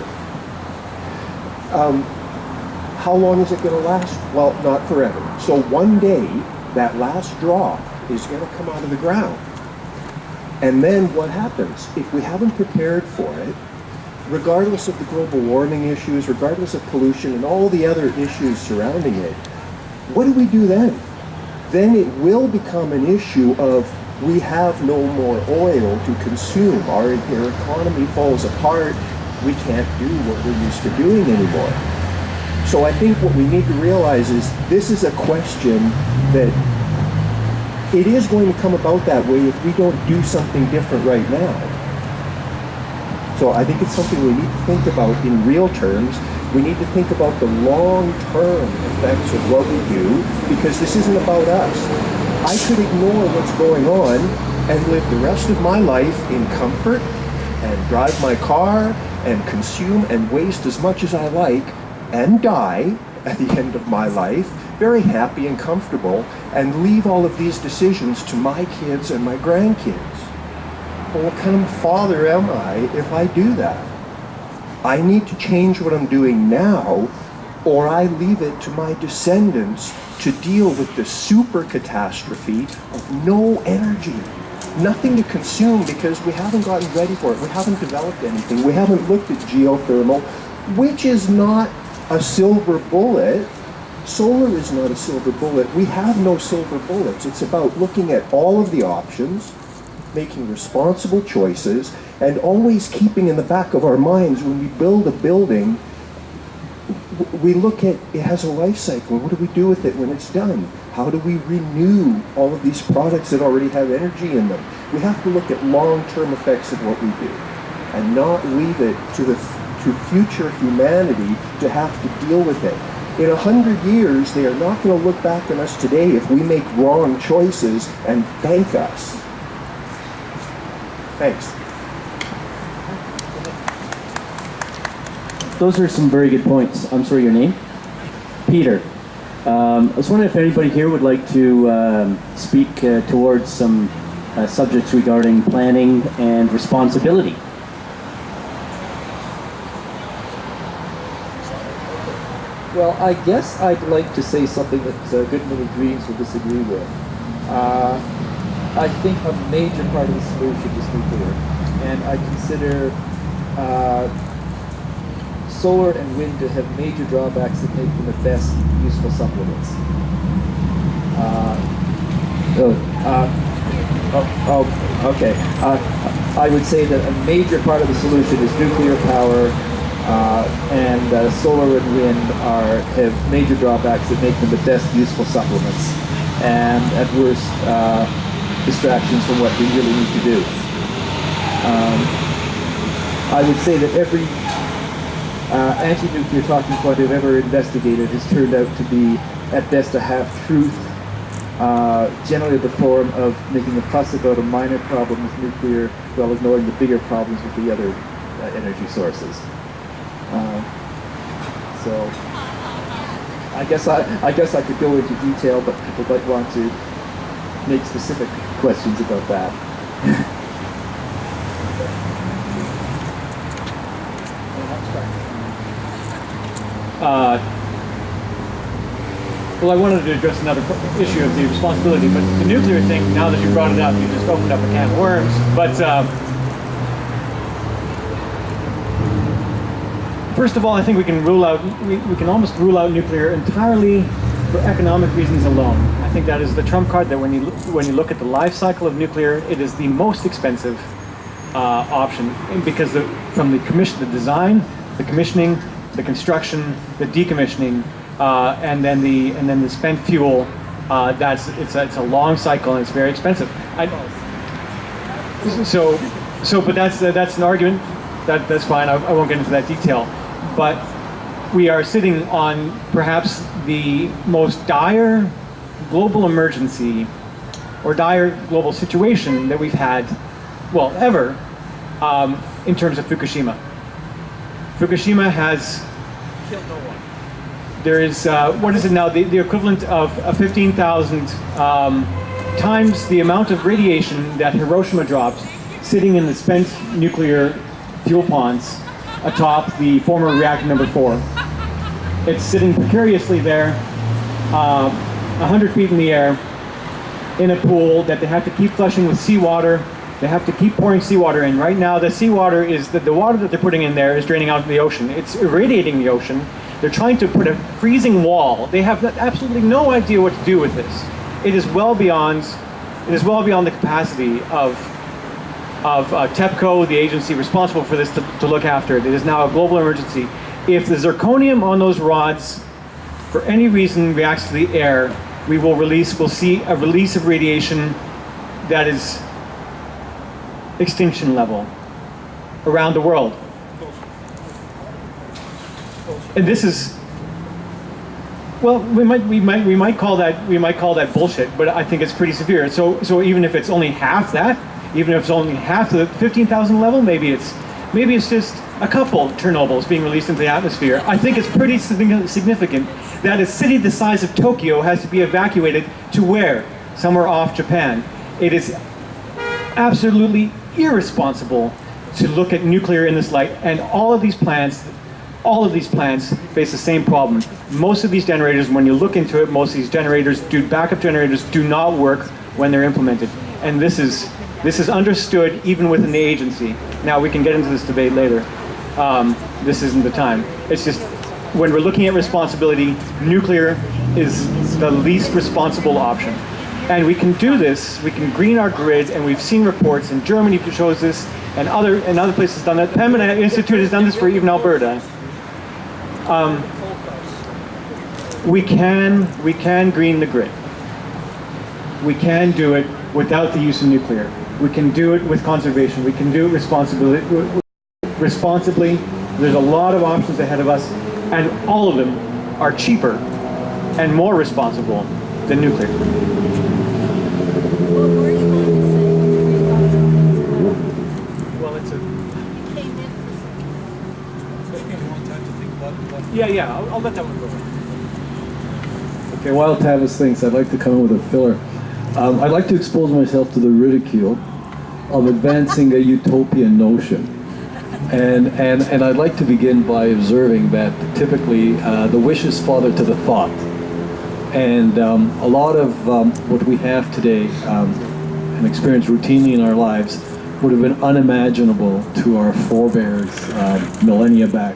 How long is it going to last? Well, not forever. So one day, that last drop is going to come out of the ground. And then what happens? If we haven't prepared for it, regardless of the global warming issues, regardless of pollution and all the other issues surrounding it, what do we do then? Then it will become an issue of we have no more oil to consume. Our economy falls apart. We can't do what we're used to doing anymore. So I think what we need to realize is this is a question that it is going to come about that way if we don't do something different right now. So I think it's something we need to think about in real terms. We need to think about the long-term effects of what we do, because this isn't about us. I could ignore what's going on and live the rest of my life in comfort and drive my car and consume and waste as much as I like and die at the end of my life, very happy and comfortable, and leave all of these decisions to my kids and my grandkids. Well, what kind of father am I if I do that? I need to change what I'm doing now or I leave it to my descendants to deal with the super catastrophe of no energy. Nothing to consume because we haven't gotten ready for it. We haven't developed anything. We haven't looked at geothermal, which is not a silver bullet. Solar is not a silver bullet. We have no silver bullets. It's about looking at all of the options, making responsible choices, and always keeping in the back of our minds when we build a building, we look at it has a life cycle. What do we do with it when it's done? How do we renew all of these products that already have energy in them? We have to look at long-term effects of what we do and not leave it to future humanity to have to deal with it. In 100 years, they are not going to look back on us today if we make wrong choices and thank us. Thanks. Those are some very good points. I'm sorry, your name? Peter. I was wondering if anybody here would like to speak towards some subjects regarding planning and responsibility. Well, I guess I'd like to say something that Good Many Dreams will disagree with. I think a major part of the solution is nuclear, and I consider solar and wind to have major drawbacks that make them the best useful supplements. Okay. I would say that a major part of the solution is nuclear power, and solar and wind have major drawbacks that make them the best useful supplements, and at worst, distractions from what we really need to do. I would say that every anti-nuclear talking point I've ever investigated has turned out to be, at best, a half-truth, generally the form of making a fuss about a minor problem with nuclear while ignoring the bigger problems with the other energy sources. So I guess I could go into detail, but people might want to make specific questions about that. Well, I wanted to address another issue of the responsibility, but the nuclear thing, now that you brought it up, you just opened up a can of worms. But first of all, I think we can rule out, we can almost rule out nuclear entirely for economic reasons alone. I think that is the trump card, that when you look at the life cycle of nuclear, it is the most expensive option, because from the design, the commissioning, the construction, the decommissioning, and then the spent fuel. It's a long cycle and it's very expensive. But that's an argument. That's fine. I won't get into that detail. But we are sitting on perhaps the most dire global emergency or dire global situation that we've had, well, ever, in terms of Fukushima. Fukushima has Killed no one. There is, what is it now, the equivalent of 15,000 times the amount of radiation that Hiroshima dropped sitting in the spent nuclear fuel ponds atop the former reactor number 4. It's sitting precariously there, 100 feet in the air, in a pool that they have to keep flushing with seawater. They have to keep pouring seawater in. Right now, the seawater is, the water that they're putting in there is draining out into the ocean. It's irradiating the ocean. They're trying to put a freezing wall. They have absolutely no idea what to do with this. It is well beyond the capacity of TEPCO, the agency responsible for this, to look after it. It is now a global emergency. If the zirconium on those rods, for any reason, reacts to the air, we'll see a release of radiation that is extinction level around the world. And this is, well, we might call that bullshit, but I think it's pretty severe. So even if it's only half that, even if it's only half the 15,000 level, maybe it's just a couple Chernobyls being released into the atmosphere. I think it's pretty significant that a city the size of Tokyo has to be evacuated to where? Somewhere off Japan. It is absolutely irresponsible to look at nuclear in this light, and all of these plants all of these plants face the same problem. Most of these generators, when you look into it, most of these generators, backup generators, do not work when they're implemented. And this is understood even within the agency. Now, we can get into this debate later. This isn't the time. It's just, when we're looking at responsibility, nuclear is the least responsible option. And we can do this, we can green our grid, and we've seen reports, and Germany shows this, and other places have done that. Pembina Institute has done this for even Alberta. We can green the grid. We can do it without the use of nuclear. We can do it with conservation. We can do it responsibly. There's a lot of options ahead of us, and all of them are cheaper and more responsible than nuclear. What were you going to say? Well, it's a... You came in for Maybe you want time to think about it. Yeah, I'll let that one go. Okay, while Tavis thinks, I'd like to come in with a filler. I'd like to expose myself to the ridicule of advancing a utopian notion. And I'd like to begin by observing that typically the wish is father to the thought. And a lot of what we have today and experience routinely in our lives would have been unimaginable to our forebears millennia back.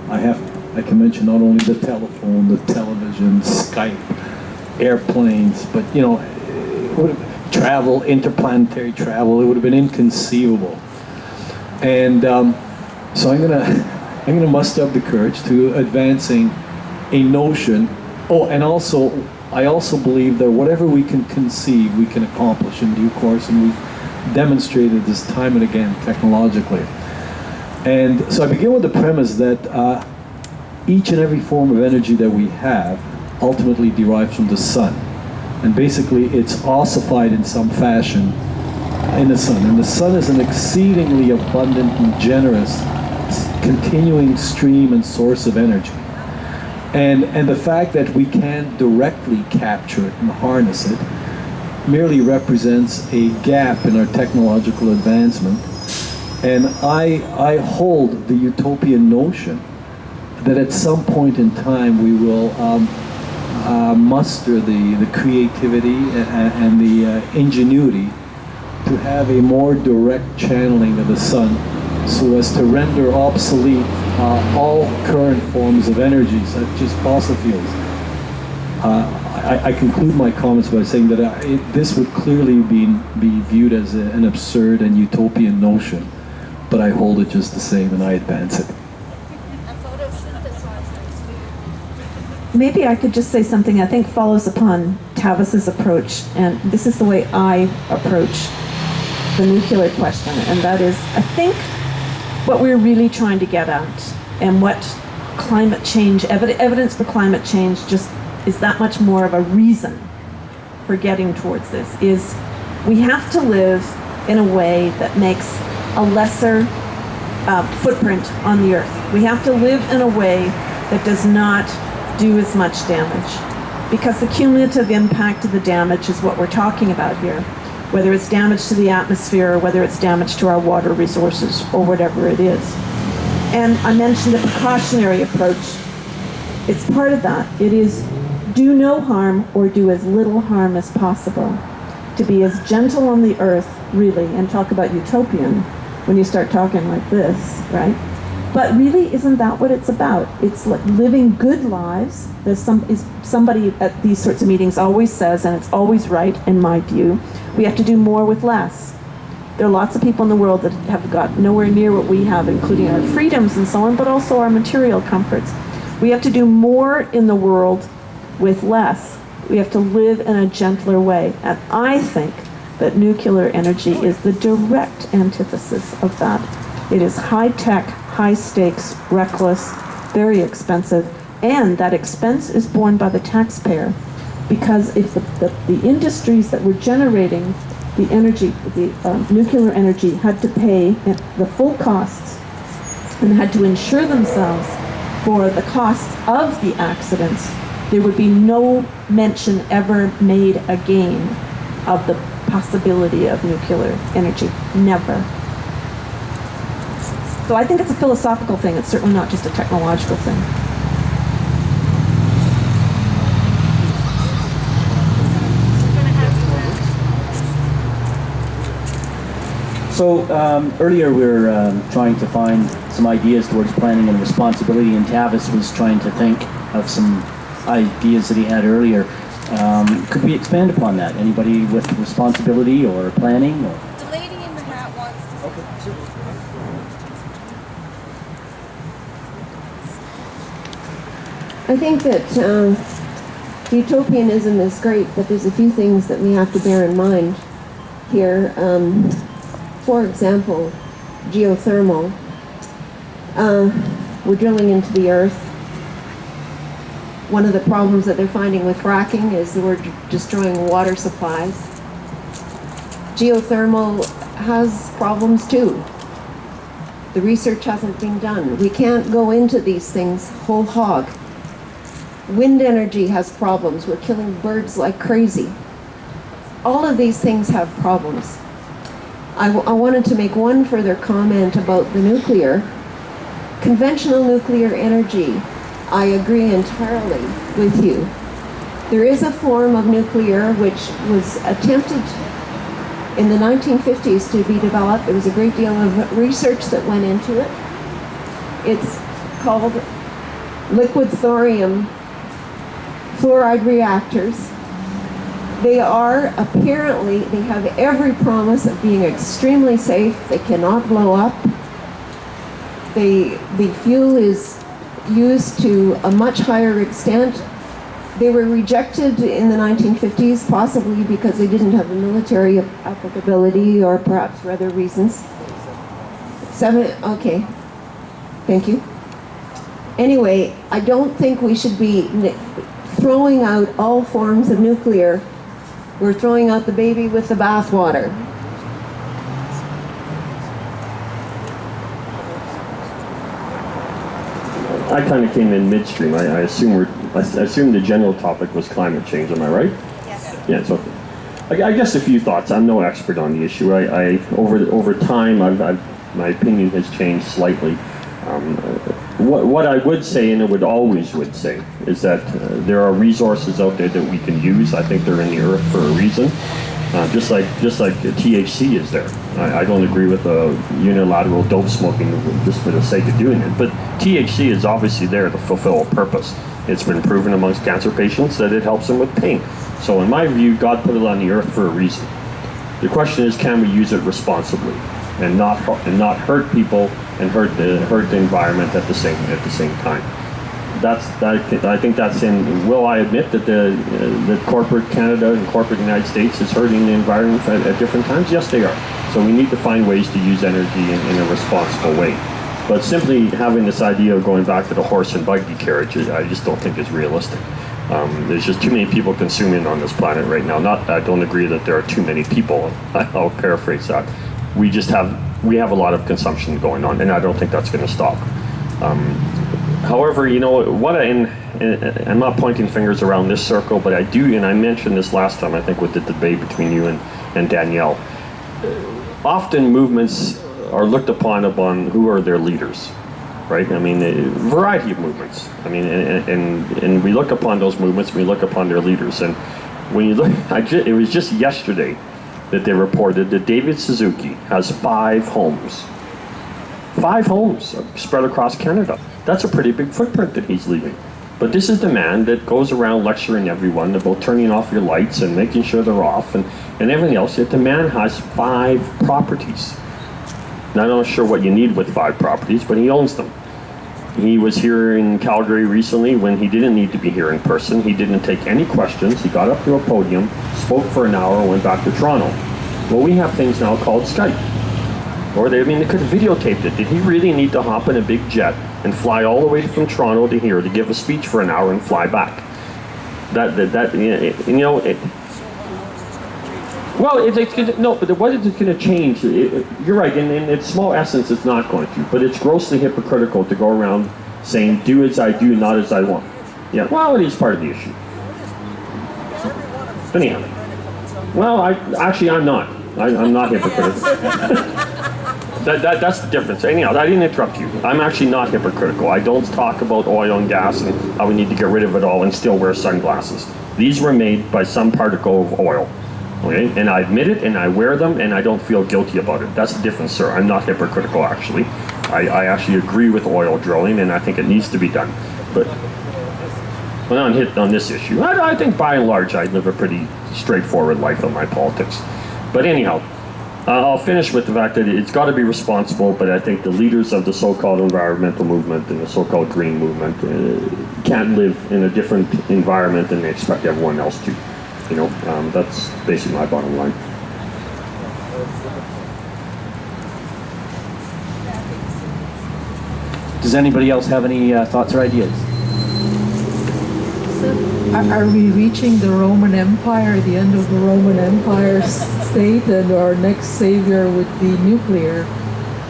I can mention not only the telephone, the television, Skype, airplanes, but travel, interplanetary travel, it would have been inconceivable. And so I'm gonna muster up the courage to advancing a notion. Oh, and I also believe that whatever we can conceive, we can accomplish in due course, and we've demonstrated this time and again technologically. And so I begin with the premise that each and every form of energy that we have ultimately derives from the sun. And basically it's ossified in some fashion in the sun. And the sun is an exceedingly abundant and generous continuing stream and source of energy. And the fact that we can't directly capture it and harness it merely represents a gap in our technological advancement. And I hold the utopian notion that at some point in time we will muster the creativity and the ingenuity to have a more direct channeling of the sun so as to render obsolete all current forms of energy, such as fossil fuels. I conclude my comments by saying that this would clearly be viewed as an absurd and utopian notion, but I hold it just the same and I advance it. Maybe I could just say something I think follows upon Tavis's approach, and this is the way I approach the nuclear question, and that is, I think what we're really trying to get at, and what climate change, evidence for climate change just is that much more of a reason for getting towards this, is we have to live in a way that makes a lesser footprint on the earth. We have to live in a way that does not do as much damage, because the cumulative impact of the damage is what we're talking about here, whether it's damage to the atmosphere or whether it's damage to our water resources or whatever it is. And I mentioned a precautionary approach. It's part of that. It is do no harm or do as little harm as possible, to be as gentle on the earth, really, and talk about utopian when you start talking like this, right? But really, isn't that what it's about? It's like living good lives. Somebody at these sorts of meetings always says, and it's always right in my view, we have to do more with less. There are lots of people in the world that have got nowhere near what we have, including our freedoms and so on, but also our material comforts. We have to do more in the world with less. We have to live in a gentler way. And I think that nuclear energy is the direct antithesis of that. It is high-tech, high-stakes, reckless, very expensive, and that expense is borne by the taxpayer. Because if the industries that were generating the energy, the nuclear energy, had to pay the full costs and had to insure themselves for the costs of the accidents, there would be no mention ever made again of the possibility of nuclear energy. Never. So I think it's a philosophical thing. It's certainly not just a technological thing. So earlier we were trying to find some ideas towards planning and responsibility, and Tavis was trying to think of some ideas that he had earlier. Could we expand upon that? Anybody with responsibility or planning? Or? The lady in the hat wants to. Okay, sure. I think that utopianism is great, but there's a few things that we have to bear in mind here. For example, geothermal. We're drilling into the earth. One of the problems that they're finding with fracking is that we're destroying water supplies. Geothermal has problems too. The research hasn't been done. We can't go into these things whole hog. Wind energy has problems. We're killing birds like crazy. All of these things have problems. I wanted to make one further comment about the nuclear. Conventional nuclear energy, I agree entirely with you. There is a form of nuclear which was attempted in the 1950s to be developed. There was a great deal of research that went into it. It's called liquid thorium fluoride reactors. They are apparently, they have every promise of being extremely safe. They cannot blow up. The fuel is used to a much higher extent. They were rejected in the 1950s, possibly because they didn't have the military applicability or perhaps for other reasons. Okay, thank you. Anyway, I don't think we should be throwing out all forms of nuclear. We're throwing out the baby with the bathwater. I kind of came in midstream. I assume the general topic was climate change. Am I right? Yes. Yeah. So, I guess a few thoughts. I'm no expert on the issue. Over time, my opinion has changed slightly. What I would say, and would say, is that there are resources out there that we can use. I think they're in the earth for a reason. Just like THC is there. I don't agree with unilateral dope smoking just for the sake of doing it. But THC is obviously there to fulfill a purpose. It's been proven amongst cancer patients that it helps them with pain. So in my view, God put it on the earth for a reason. The question is, can we use it responsibly and not hurt people and hurt the environment at the same time? I think that's in. Will I admit that corporate Canada and corporate United States is hurting the environment at different times? Yes, they are. So we need to find ways to use energy in a responsible way. But simply having this idea of going back to the horse and buggy carriage, I just don't think is realistic. There's just too many people consuming on this planet right now. I don't agree that there are too many people. I'll paraphrase that. We have a lot of consumption going on, and I don't think that's going to stop. However, I'm not pointing fingers around this circle, but I do, and I mentioned this last time, I think, with the debate between you and Danielle. Often movements are looked upon who are their leaders, right? I mean, a variety of movements. I mean, and we look upon those movements, we look upon their leaders. And when you look, it was just yesterday that they reported that David Suzuki has 5 homes. 5 homes spread across Canada. That's a pretty big footprint that he's leaving. But this is the man that goes around lecturing everyone about turning off your lights and making sure they're off and everything else. Yet the man has 5 properties. Now, I'm not sure what you need with 5 properties, but he owns them. He was here in Calgary recently when he didn't need to be here in person. He didn't take any questions. He got up to a podium, spoke for an hour, and went back to Toronto. Well, we have things now called Skype. Or they could have videotaped it. Did he really need to hop in a big jet and fly all the way from Toronto to here to give a speech for an hour and fly back? But what is it going to change? You're right, in its small essence, it's not going to. But it's grossly hypocritical to go around saying, do as I do, not as I want. Yeah, well, it is part of the issue. Anyhow. Well, I'm not. I'm not hypocritical. That's the difference. Anyhow, I didn't interrupt you. I'm actually not hypocritical. I don't talk about oil and gas and how we need to get rid of it all and still wear sunglasses. These were made by some particle of oil. Okay, and I admit it, and I wear them, and I don't feel guilty about it. That's the difference, sir. I'm not hypocritical, actually. I actually agree with oil drilling, and I think it needs to be done. But when I'm hit on this issue, I think by and large I live a pretty straightforward life in my politics. But anyhow, I'll finish with the fact that it's got to be responsible, but I think the leaders of the so-called environmental movement and the so-called green movement can't live in a different environment than they expect everyone else to. You know, that's basically my bottom line. Does anybody else have any thoughts or ideas? Are we reaching the Roman Empire, the end of the Roman Empire state, and our next savior would be nuclear?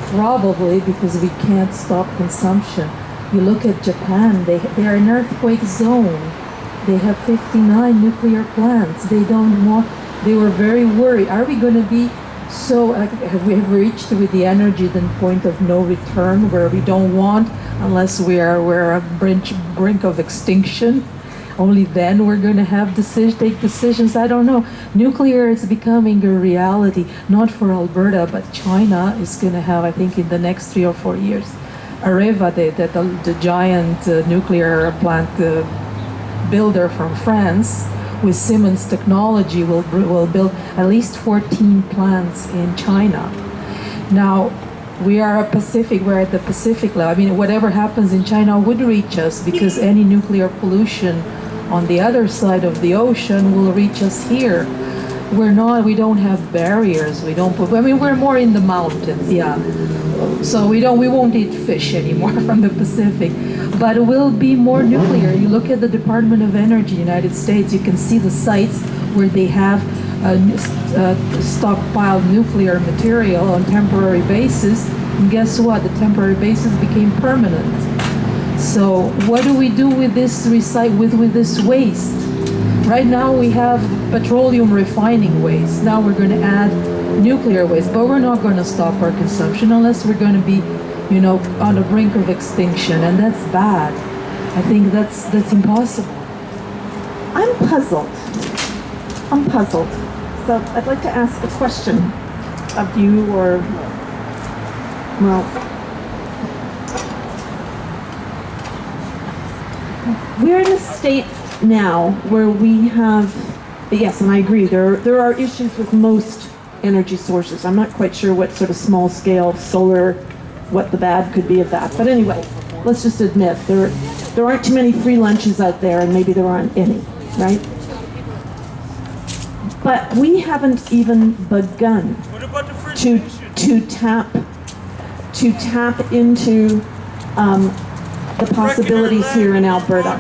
Probably, because we can't stop consumption. You look at Japan, they're an earthquake zone. They have 59 nuclear plants. They were very worried. Are we going to be so, have we reached with the energy the point of no return where we don't want, unless we're a brink of extinction? Only then we're going to have take decisions. I don't know. Nuclear is becoming a reality, not for Alberta, but China is going to have, I think, in the next 3 or 4 years. Areva, the giant nuclear plant builder from France, with Siemens technology, will build at least 14 plants in China. Now, we're at the Pacific level. I mean, whatever happens in China would reach us, because any nuclear pollution on the other side of the ocean will reach us here. We don't have barriers. We're more in the mountains, yeah. So we won't eat fish anymore from the Pacific, but it will be more nuclear. You look at the Department of Energy, United States, you can see the sites where they have stockpiled nuclear material on temporary basis, and guess what? The temporary basis became permanent. So what do we do with this with this waste? Right now we have petroleum refining waste. Now we're going to add nuclear waste, but we're not going to stop our consumption unless we're going to be, on the brink of extinction, and that's bad. I think that's impossible. I'm puzzled. So I'd like to ask a question of you, we're in a state now where we have, yes, and I agree, there are issues with most energy sources. I'm not quite sure what sort of small scale solar, what the bad could be of that. But anyway, let's just admit there aren't too many free lunches out there, and maybe there aren't any, right? But we haven't even begun to tap into the possibilities here in Alberta.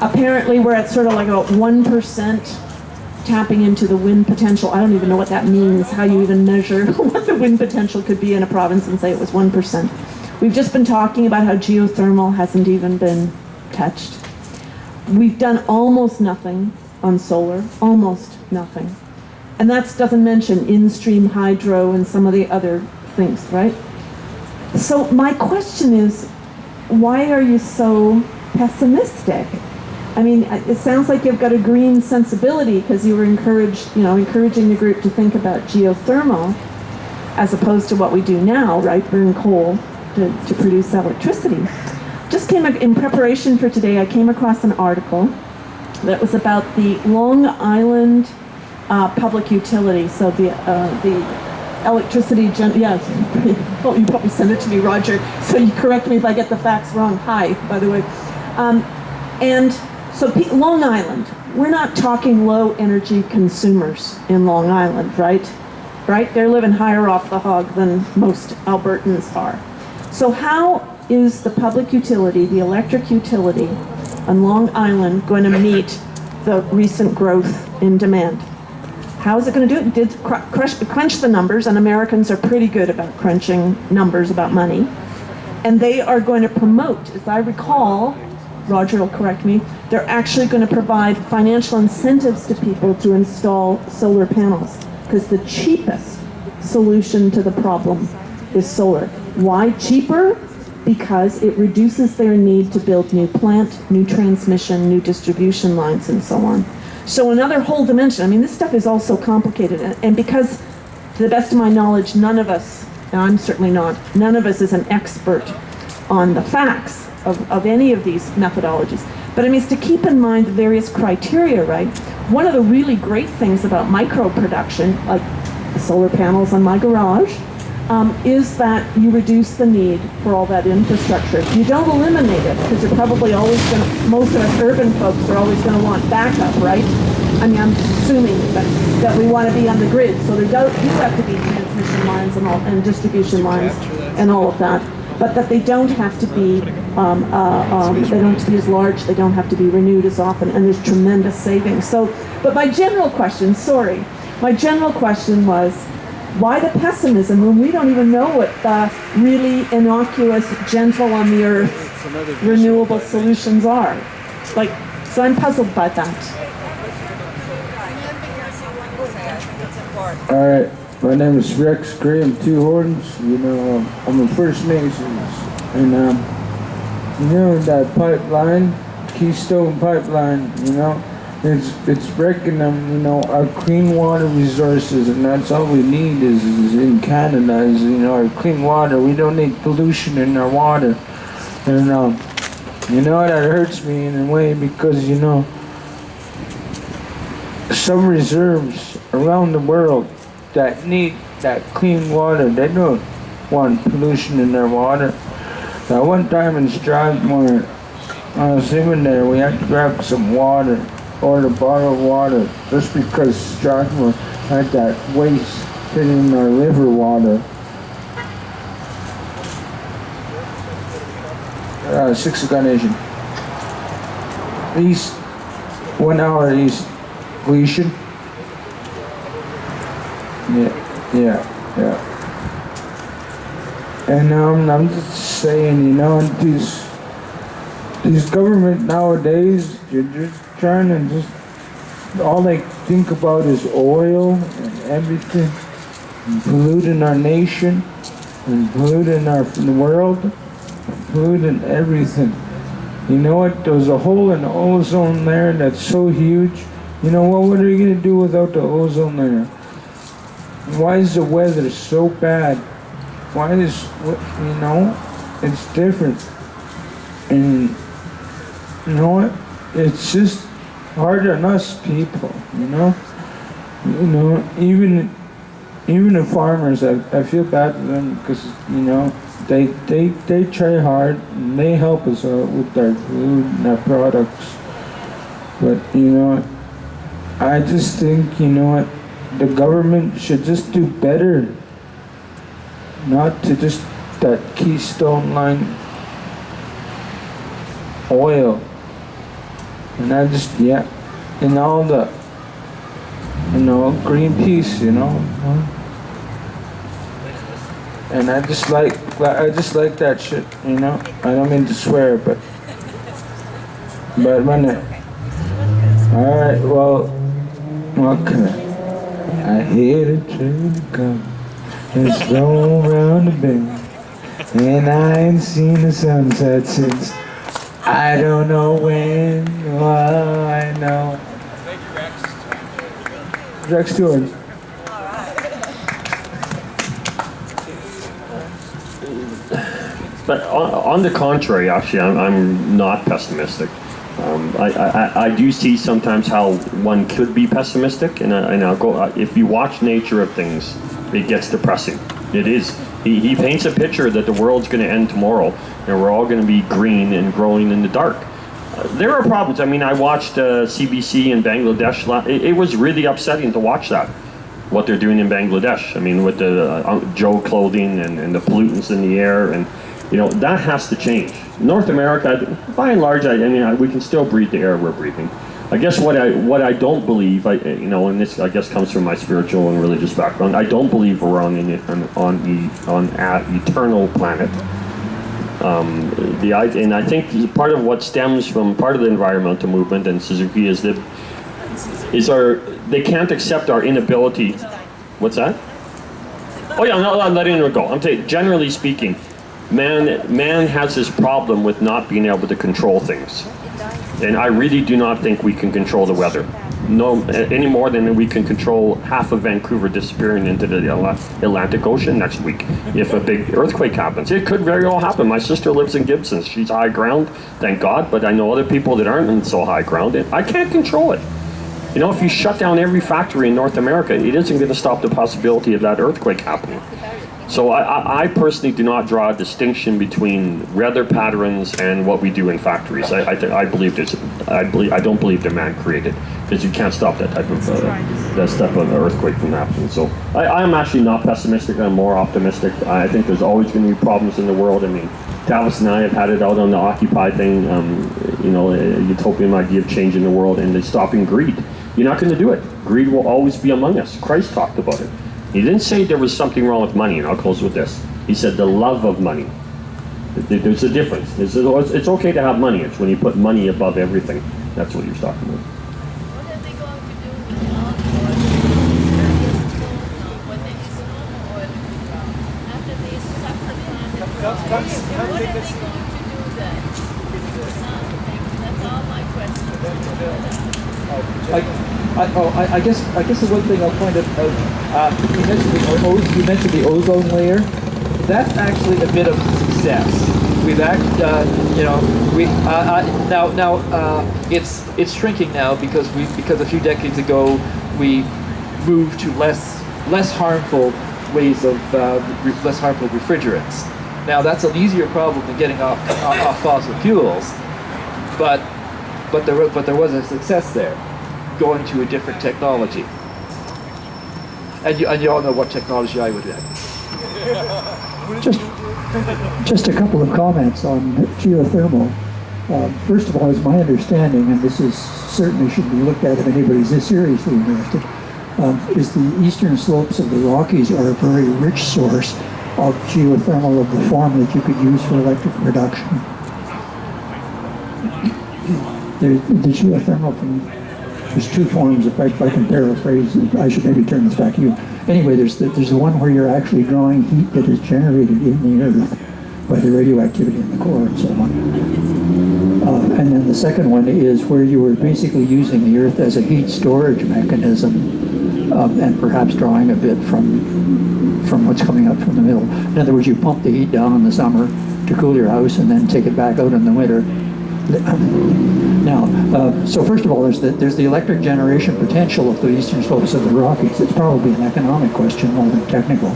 Apparently we're at sort of like a 1% tapping into the wind potential. I don't even know what that means, how you even measure what the wind potential could be in a province and say it was 1%. We've just been talking about how geothermal hasn't even been touched. We've done almost nothing on solar, almost nothing. And that doesn't mention in-stream hydro and some of the other things, right? So my question is, why are you so pessimistic? I mean, it sounds like you've got a green sensibility because you were encouraging the group to think about geothermal as opposed to what we do now, right? Burn coal to produce electricity. Just in preparation for today, I came across an article that was about the Long Island public utility. So the electricity, well, you probably send it to me, Roger, so you correct me if I get the facts wrong. Hi, by the way. And so Long Island, we're not talking low energy consumers in Long Island, right? Right? They're living higher off the hog than most Albertans are. So how is the public utility, the electric utility on Long Island, going to meet the recent growth in demand? How is it going to do it? It did crunch the numbers, and Americans are pretty good about crunching numbers about money. And they are going to promote, as I recall, Roger will correct me, they're actually going to provide financial incentives to people to install solar panels, because the cheapest solution to the problem is solar. Why cheaper? Because it reduces their need to build new plant, new transmission, new distribution lines, and so on. So another whole dimension. I mean, this stuff is all so complicated, and because, to the best of my knowledge, none of us, and I'm certainly not, none of us is an expert on the facts of any of these methodologies. But I mean, it's to keep in mind the various criteria, right? One of the really great things about micro production, like the solar panels on my garage, is that you reduce the need for all that infrastructure. You don't eliminate it, because you're probably always going to, most of us urban folks are always going to want backup, right? I mean, I'm assuming that we want to be on the grid, so there do have to be transmission lines and distribution lines and all of that. But that they don't have to be, they don't have to be as large, they don't have to be renewed as often, and there's tremendous savings. So, but my general question, my general question was, why the pessimism when we don't even know what the really innocuous, gentle on the earth, renewable solutions are? Like, so I'm puzzled by that. All right. My name is Rex Graham Two Horns. You know, I'm a First Nations, and you know that pipeline, Keystone Pipeline. You know, it's breaking them. You know, our clean water resources, and that's all we need is in Canada. Is, you know, our clean water. We don't need pollution in our water, and you know that hurts me in a way because you know some reserves around the world that need that clean water, they don't want pollution in their water. That one time in Strathmore, I was living there, we had to grab some water, order bottled water, just because Strathmore had that waste hitting our river water. 6 Nation. East, 1 hour east, Gleason. Yeah. And I'm just saying, you know, these government nowadays, you're just trying to just, all they think about is oil and everything, and polluting our nation, and polluting the world, and polluting everything. You know what? There's a hole in the ozone layer that's so huge. You know what are you going to do without the ozone layer? Why is the weather so bad? Why is, you know, it's different. And you know what? It's just hard on us people, you know? You know, even the farmers, I feel bad for them because, you know, they try hard and they help us out with our food and our products. But, you know, I just think, you know what? The government should just do better, not to just that Keystone line oil, and I just and all the, you know, Greenpeace, you know, and I just like that shit, you know. I don't mean to swear, but when all right, well, what can I hear the train come, it's going round the bend, and I ain't seen the sunset since I don't know when. Well, I know. Thank you, Rex. Rex Stewart. But on the contrary, actually, I'm not pessimistic. I do see sometimes how one could be pessimistic, and I'll go. If you watch nature of things, it gets depressing. It is. He paints a picture that the world's going to end tomorrow, and we're all going to be green and growing in the dark. There are problems. I mean, I watched CBC in Bangladesh. It was really upsetting to watch that, what they're doing in Bangladesh. I mean, with the Joe clothing and the pollutants in the air, and you know, that has to change. North America, by and large, I mean, we can still breathe the air we're breathing. I guess what I don't believe, you know, and this I guess comes from my spiritual and religious background. I don't believe we're on an eternal planet. And I think part of what stems from part of the environmental movement and Suzuki is they can't accept our inability. What's that? Oh yeah, I'm letting her go. I'm saying, generally speaking, man has this problem with not being able to control things. And I really do not think we can control the weather. No, any more than we can control half of Vancouver disappearing into the Atlantic Ocean next week if a big earthquake happens. It could very well happen. My sister lives in Gibson. She's high ground, thank God, but I know other people that aren't in so high ground. I can't control it. You know, if you shut down every factory in North America, it isn't going to stop the possibility of that earthquake happening. So I personally do not draw a distinction between weather patterns and what we do in factories. I don't believe they're man created, because you can't stop that type of earthquake from happening. So I'm actually not pessimistic. I'm more optimistic. I think there's always going to be problems in the world. I mean, Tavis and I have had it out on the Occupy thing. You know, a utopian idea of changing the world and stopping greed. You're not going to do it. Greed will always be among us. Christ talked about it. He didn't say there was something wrong with money, and I'll close with this. He said the love of money. There's a difference. It's okay to have money. It's when you put money above everything. That's what he was talking about. What are they going to do with all the oil when they use oil after they suck the planet? What are they going to do then? That's all my question. I guess the one thing I'll point out, you mentioned the ozone layer. That's actually a bit of success. We've it's shrinking now because a few decades ago we moved to less harmful ways of less harmful refrigerants. Now that's an easier problem than getting off fossil fuels, but there was a success there, going to a different technology. And you all know what technology I would have. Just a couple of comments on geothermal. First of all, it's my understanding, and this is certainly should be looked at if anybody's this seriously interested, is the eastern slopes of the Rockies are a very rich source of geothermal of the form that you could use for electric production. The geothermal there's two forms. If I can paraphrase, I should maybe turn this back to you. Anyway, there's the one where you're actually drawing heat that is generated in the earth by the radioactivity in the core and so on. And then the second one is where you were basically using the earth as a heat storage mechanism, and perhaps drawing a bit from what's coming up from the middle. In other words, you pump the heat down in the summer to cool your house and then take it back out in the winter. Now, so first of all, there's the electric generation potential of the eastern slopes of the Rockies. It's probably an economic question more than technical.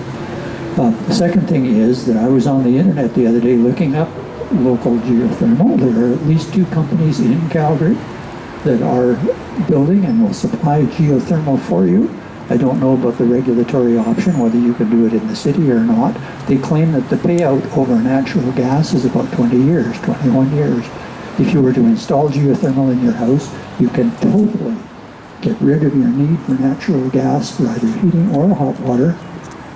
The second thing is that I was on the internet the other day looking up local geothermal. There are at least 2 companies in Calgary that are building and will supply geothermal for you. I don't know about the regulatory option, whether you can do it in the city or not. They claim that the payout over natural gas is about 20 years, 21 years. If you were to install geothermal in your house, you can totally get rid of your need for natural gas for either heating or hot water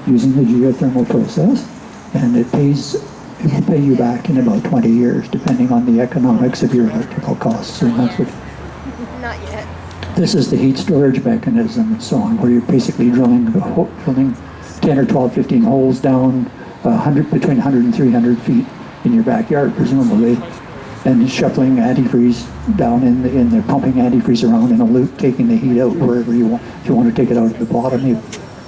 using the geothermal process, and it will pay you back in about 20 years, depending on the economics of your electrical costs. And that's what. Not yet. This is the heat storage mechanism and so on, where you're basically drilling 10 or 12, 15 holes down between 100 and 300 feet in your backyard, presumably, and shuffling antifreeze down in there, pumping antifreeze around in a loop, taking the heat out wherever you want. If you want to take it out at the bottom, you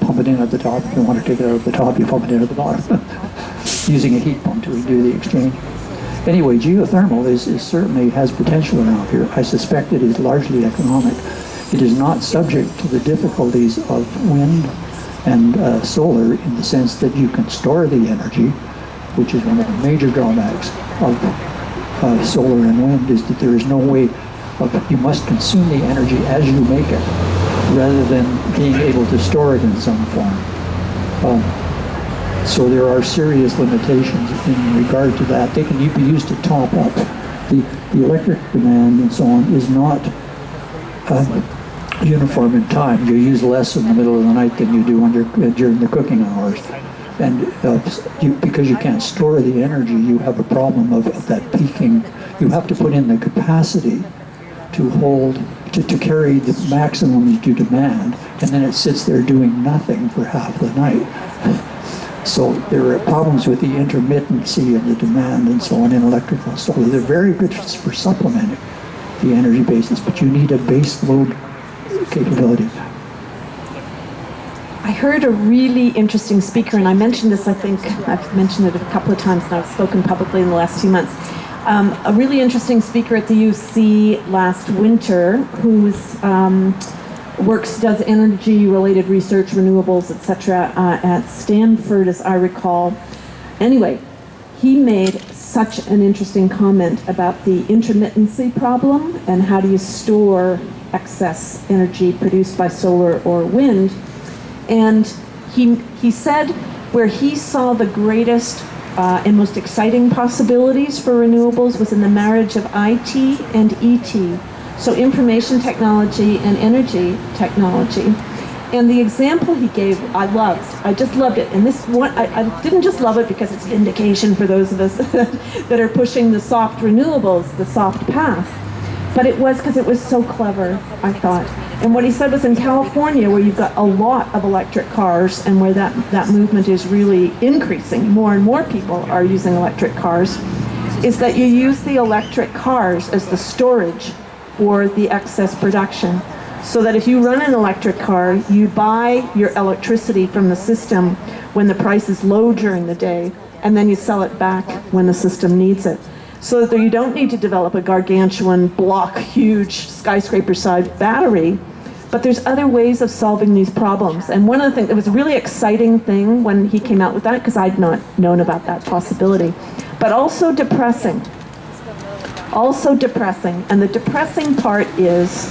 pump it in at the top. If you want to take it out at the top, you pump it in at the bottom, using a heat pump to do the exchange. Anyway, geothermal is certainly has potential around here. I suspect it is largely economic. It is not subject to the difficulties of wind and solar in the sense that you can store the energy, which is one of the major drawbacks of solar and wind, is that there is no way you must consume the energy as you make it, rather than being able to store it in some form. So there are serious limitations in regard to that. They can be used to top up. The electric demand and so on is not uniform in time. You use less in the middle of the night than you do during the cooking hours. And because you can't store the energy, you have a problem of that peaking. You have to put in the capacity to carry the maximum you demand, and then it sits there doing nothing for half the night. So there are problems with the intermittency of the demand and so on in electrical solar. They're very good for supplementing the energy basis, but you need a base load capability. I heard a really interesting speaker, and I mentioned this, I think, I've mentioned it a couple of times now, I've spoken publicly in the last few months. A really interesting speaker at the UC last winter whose does energy-related research, renewables, etc. At Stanford, as I recall. Anyway, he made such an interesting comment about the intermittency problem and how do you store excess energy produced by solar or wind. And he said where he saw the greatest and most exciting possibilities for renewables was in the marriage of IT and ET, so information technology and energy technology. And the example he gave, I loved. I just loved it. And this one, I didn't just love it because it's vindication for those of us that are pushing the soft renewables, the soft path. But it was because it was so clever, I thought. And what he said was in California, where you've got a lot of electric cars and where that movement is really increasing, more and more people are using electric cars, is that you use the electric cars as the storage for the excess production. So that if you run an electric car, you buy your electricity from the system when the price is low during the day, and then you sell it back when the system needs it. So that you don't need to develop a gargantuan block, huge skyscraper-sized battery, but there's other ways of solving these problems. And one of the things, it was a really exciting thing when he came out with that, because I'd not known about that possibility, but also depressing. Also depressing. And the depressing part is,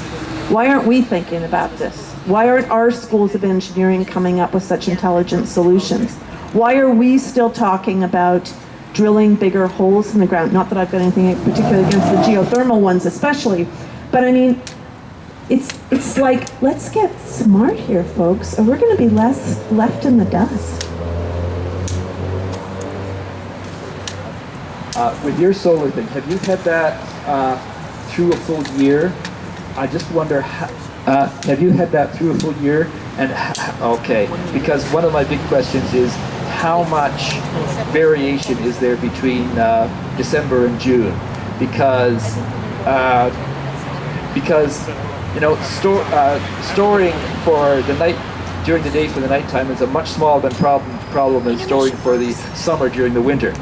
why aren't we thinking about this? Why aren't our schools of engineering coming up with such intelligent solutions? Why are we still talking about drilling bigger holes in the ground? Not that I've got anything particularly against the geothermal ones especially, but I mean, it's like, let's get smart here, folks, or we're going to be left in the dust. With your solar thing, have you had that through a full year? I just wonder, have you had that through a full year? And okay, because one of my big questions is, how much variation is there between December and June? Because you know, storing for the night during the day for the nighttime is a much smaller problem than storing for the summer during the winter.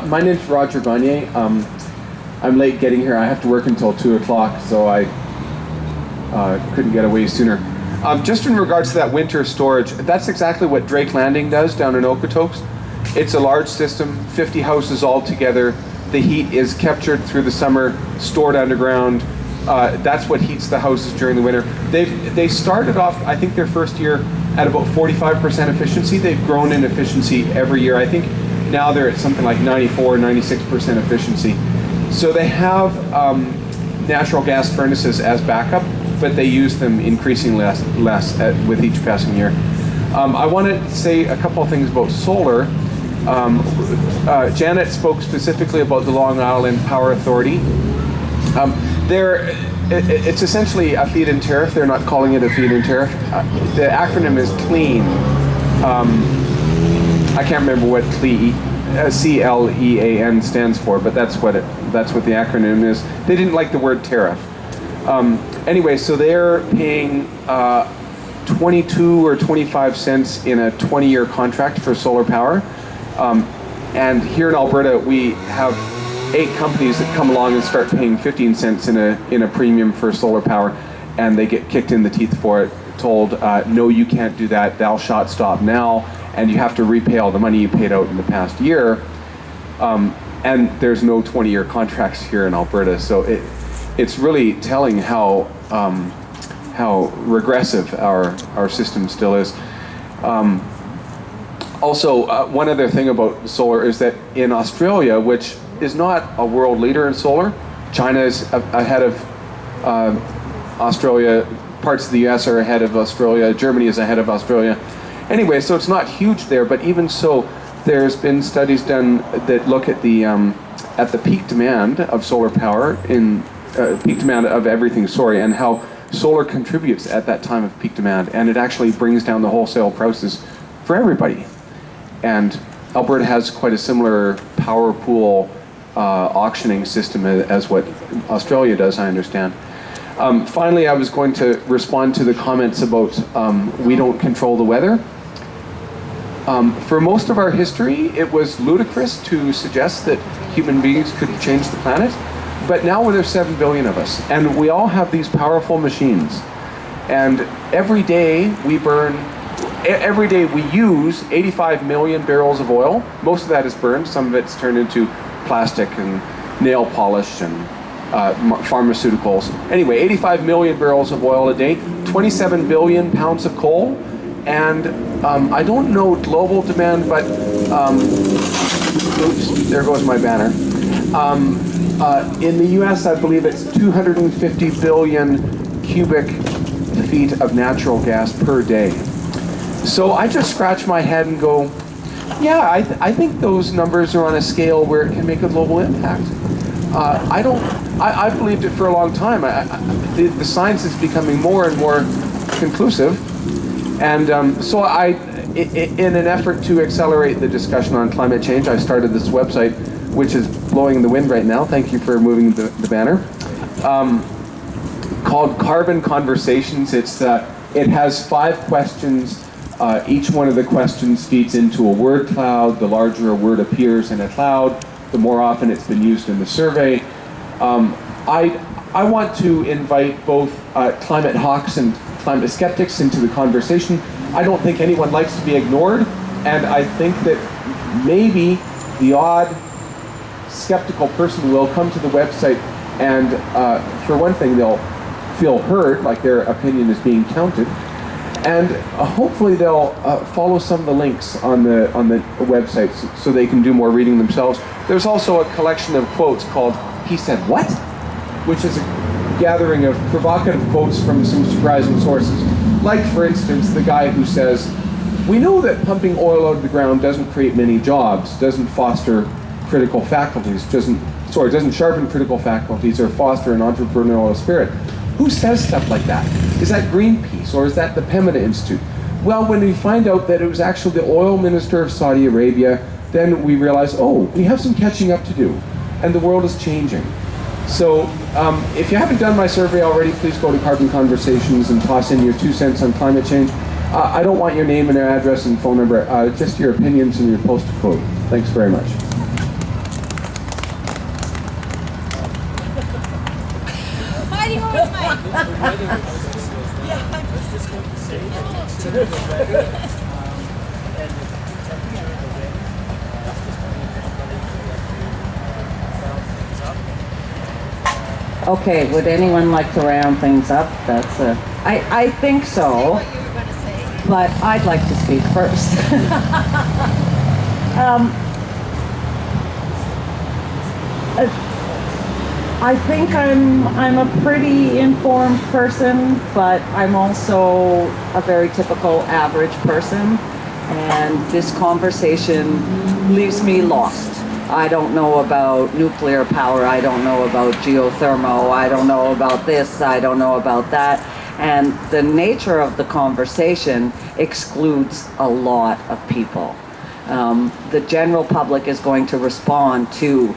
My name's Roger Gagne. I'm late getting here. I have to work until 2 o'clock, so I couldn't get away sooner. Just in regards to that winter storage, that's exactly what Drake Landing does down in Okotoks. It's a large system, 50 houses all together. The heat is captured through the summer, stored underground. That's what heats the houses during the winter. They started off, I think their first year, at about 45% efficiency. They've grown in efficiency every year. I think now they're at something like 94, 96% efficiency. So they have natural gas furnaces as backup, but they use them increasingly less with each passing year. I want to say a couple of things about solar. Janet spoke specifically about the Long Island Power Authority. It's essentially a feed-in tariff. They're not calling it a feed-in tariff. The acronym is CLEAN. I can't remember what CLEAN stands for, but that's what the acronym is. They didn't like the word tariff. Anyway, so they're paying 22 or 25 cents in a 20-year contract for solar power. And here in Alberta, we have 8 companies that come along and start paying 15 cents in a premium for solar power, and they get kicked in the teeth for it, told, no, you can't do that, thou shalt stop now, and you have to repay all the money you paid out in the past year. And there's no 20-year contracts here in Alberta, so it's really telling how regressive our system still is. Also, one other thing about solar is that in Australia, which is not a world leader in solar, China is ahead of Australia, parts of the US are ahead of Australia, Germany is ahead of Australia. Anyway, so it's not huge there, but even so, there's been studies done that look at the at the peak demand of solar power peak demand of everything, and how solar contributes at that time of peak demand, and it actually brings down the wholesale prices for everybody. And Alberta has quite a similar power pool auctioning system as what Australia does, I understand. Finally, I was going to respond to the comments about we don't control the weather. For most of our history, it was ludicrous to suggest that human beings could change the planet. But now there's 7 billion of us, and we all have these powerful machines. And every day we use 85 million barrels of oil. Most of that is burned. Some of it's turned into plastic and nail polish and pharmaceuticals. Anyway, 85 million barrels of oil a day, 27 billion pounds of coal, and I don't know global demand, but oops, there goes my banner. In the US, I believe it's 250 billion cubic feet of natural gas per day. So I just scratch my head and go, yeah, I think those numbers are on a scale where it can make a global impact. I've believed it for a long time. The science is becoming more and more conclusive. And so in an effort to accelerate the discussion on climate change, I started this website, which is blowing in the wind right now. Thank you for moving the banner. Called Carbon Conversations. It has 5 questions. Each one of the questions feeds into a word cloud. The larger a word appears in a cloud, the more often it's been used in the survey. I want to invite both climate hawks and climate skeptics into the conversation. I don't think anyone likes to be ignored, and I think that maybe the odd skeptical person will come to the website and for one thing they'll feel heard, like their opinion is being counted, and hopefully they'll follow some of the links on the website so they can do more reading themselves. There's also a collection of quotes called "He Said What?", which is a gathering of provocative quotes from some surprising sources. Like, for instance, the guy who says, "We know that pumping oil out of the ground doesn't create many jobs, doesn't foster critical faculties, doesn't sharpen critical faculties or foster an entrepreneurial spirit." Who says stuff like that? Is that Greenpeace or is that the Pembina Institute? Well, when we find out that it was actually the oil minister of Saudi Arabia, then we realize, oh, we have some catching up to do, and the world is changing. So if you haven't done my survey already, please go to Carbon Conversations and toss in your 2 cents on climate change. I don't want your name and your address and phone number, just your opinions and your postal code. Thanks very much. Fighting over the mic. Okay, would anyone like to round things up? I think so, but I'd like to speak first. I think I'm a pretty informed person, but I'm also a very typical average person, and this conversation leaves me lost. I don't know about nuclear power, I don't know about geothermal, I don't know about this, I don't know about that. And the nature of the conversation excludes a lot of people. The general public is going to respond to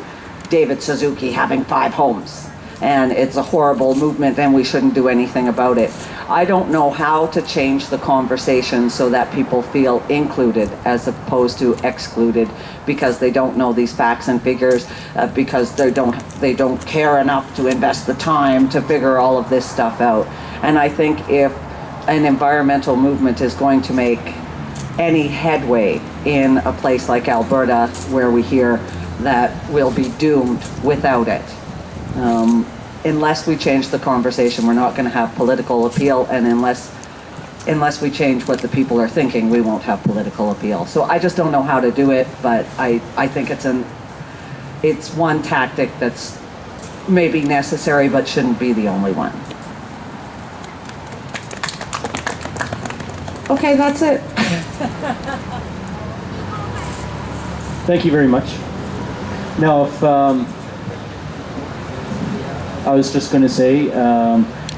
David Suzuki having 5 homes, and it's a horrible movement and we shouldn't do anything about it. I don't know how to change the conversation so that people feel included as opposed to excluded, because they don't know these facts and figures, because they don't care enough to invest the time to figure all of this stuff out. And I think if an environmental movement is going to make any headway in a place like Alberta, where we hear that we'll be doomed without it. Unless we change the conversation, we're not going to have political appeal, and unless we change what the people are thinking, we won't have political appeal. So I just don't know how to do it, but I think it's one tactic that's maybe necessary but shouldn't be the only one. Okay, that's it. Thank you very much. Now, if I was just going to say,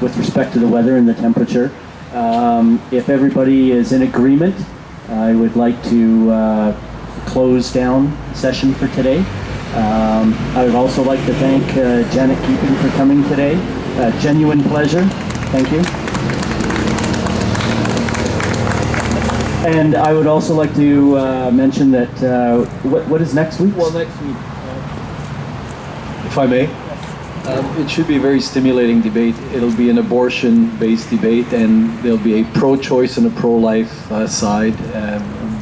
with respect to the weather and the temperature, if everybody is in agreement, I would like to close down the session for today. I would also like to thank Janet Keeping for coming today. Genuine pleasure. Thank you. And I would also like to mention that what is next week? Well, next week, if I may, it should be a very stimulating debate. It'll be an abortion-based debate, and there'll be a pro-choice and a pro-life side,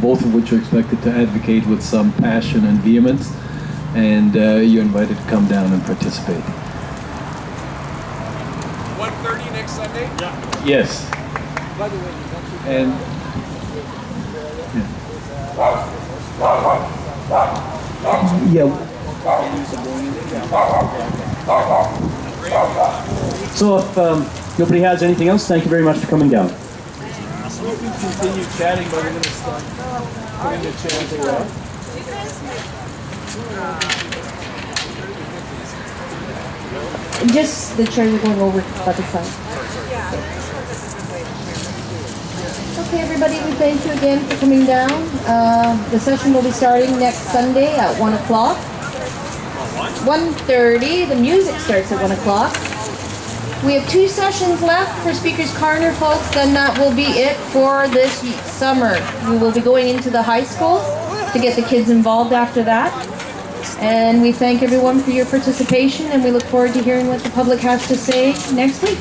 both of which are expected to advocate with some passion and vehemence. And you're invited to come down and participate. 1:30 next Sunday? Yeah. Yes. By the way, And yeah. So if nobody has anything else, thank you very much for coming down. We can continue chatting, but we're going to start putting the chairs around. Just the chairs are going over by the side. Okay, everybody, we thank you again for coming down. The session will be starting next Sunday at 1 o'clock. 1:30, the music starts at 1 o'clock. We have 2 sessions left for Speaker's Corner, folks, then that will be it for this summer. We will be going into the high school to get the kids involved after that. And we thank everyone for your participation, and we look forward to hearing what the public has to say next week.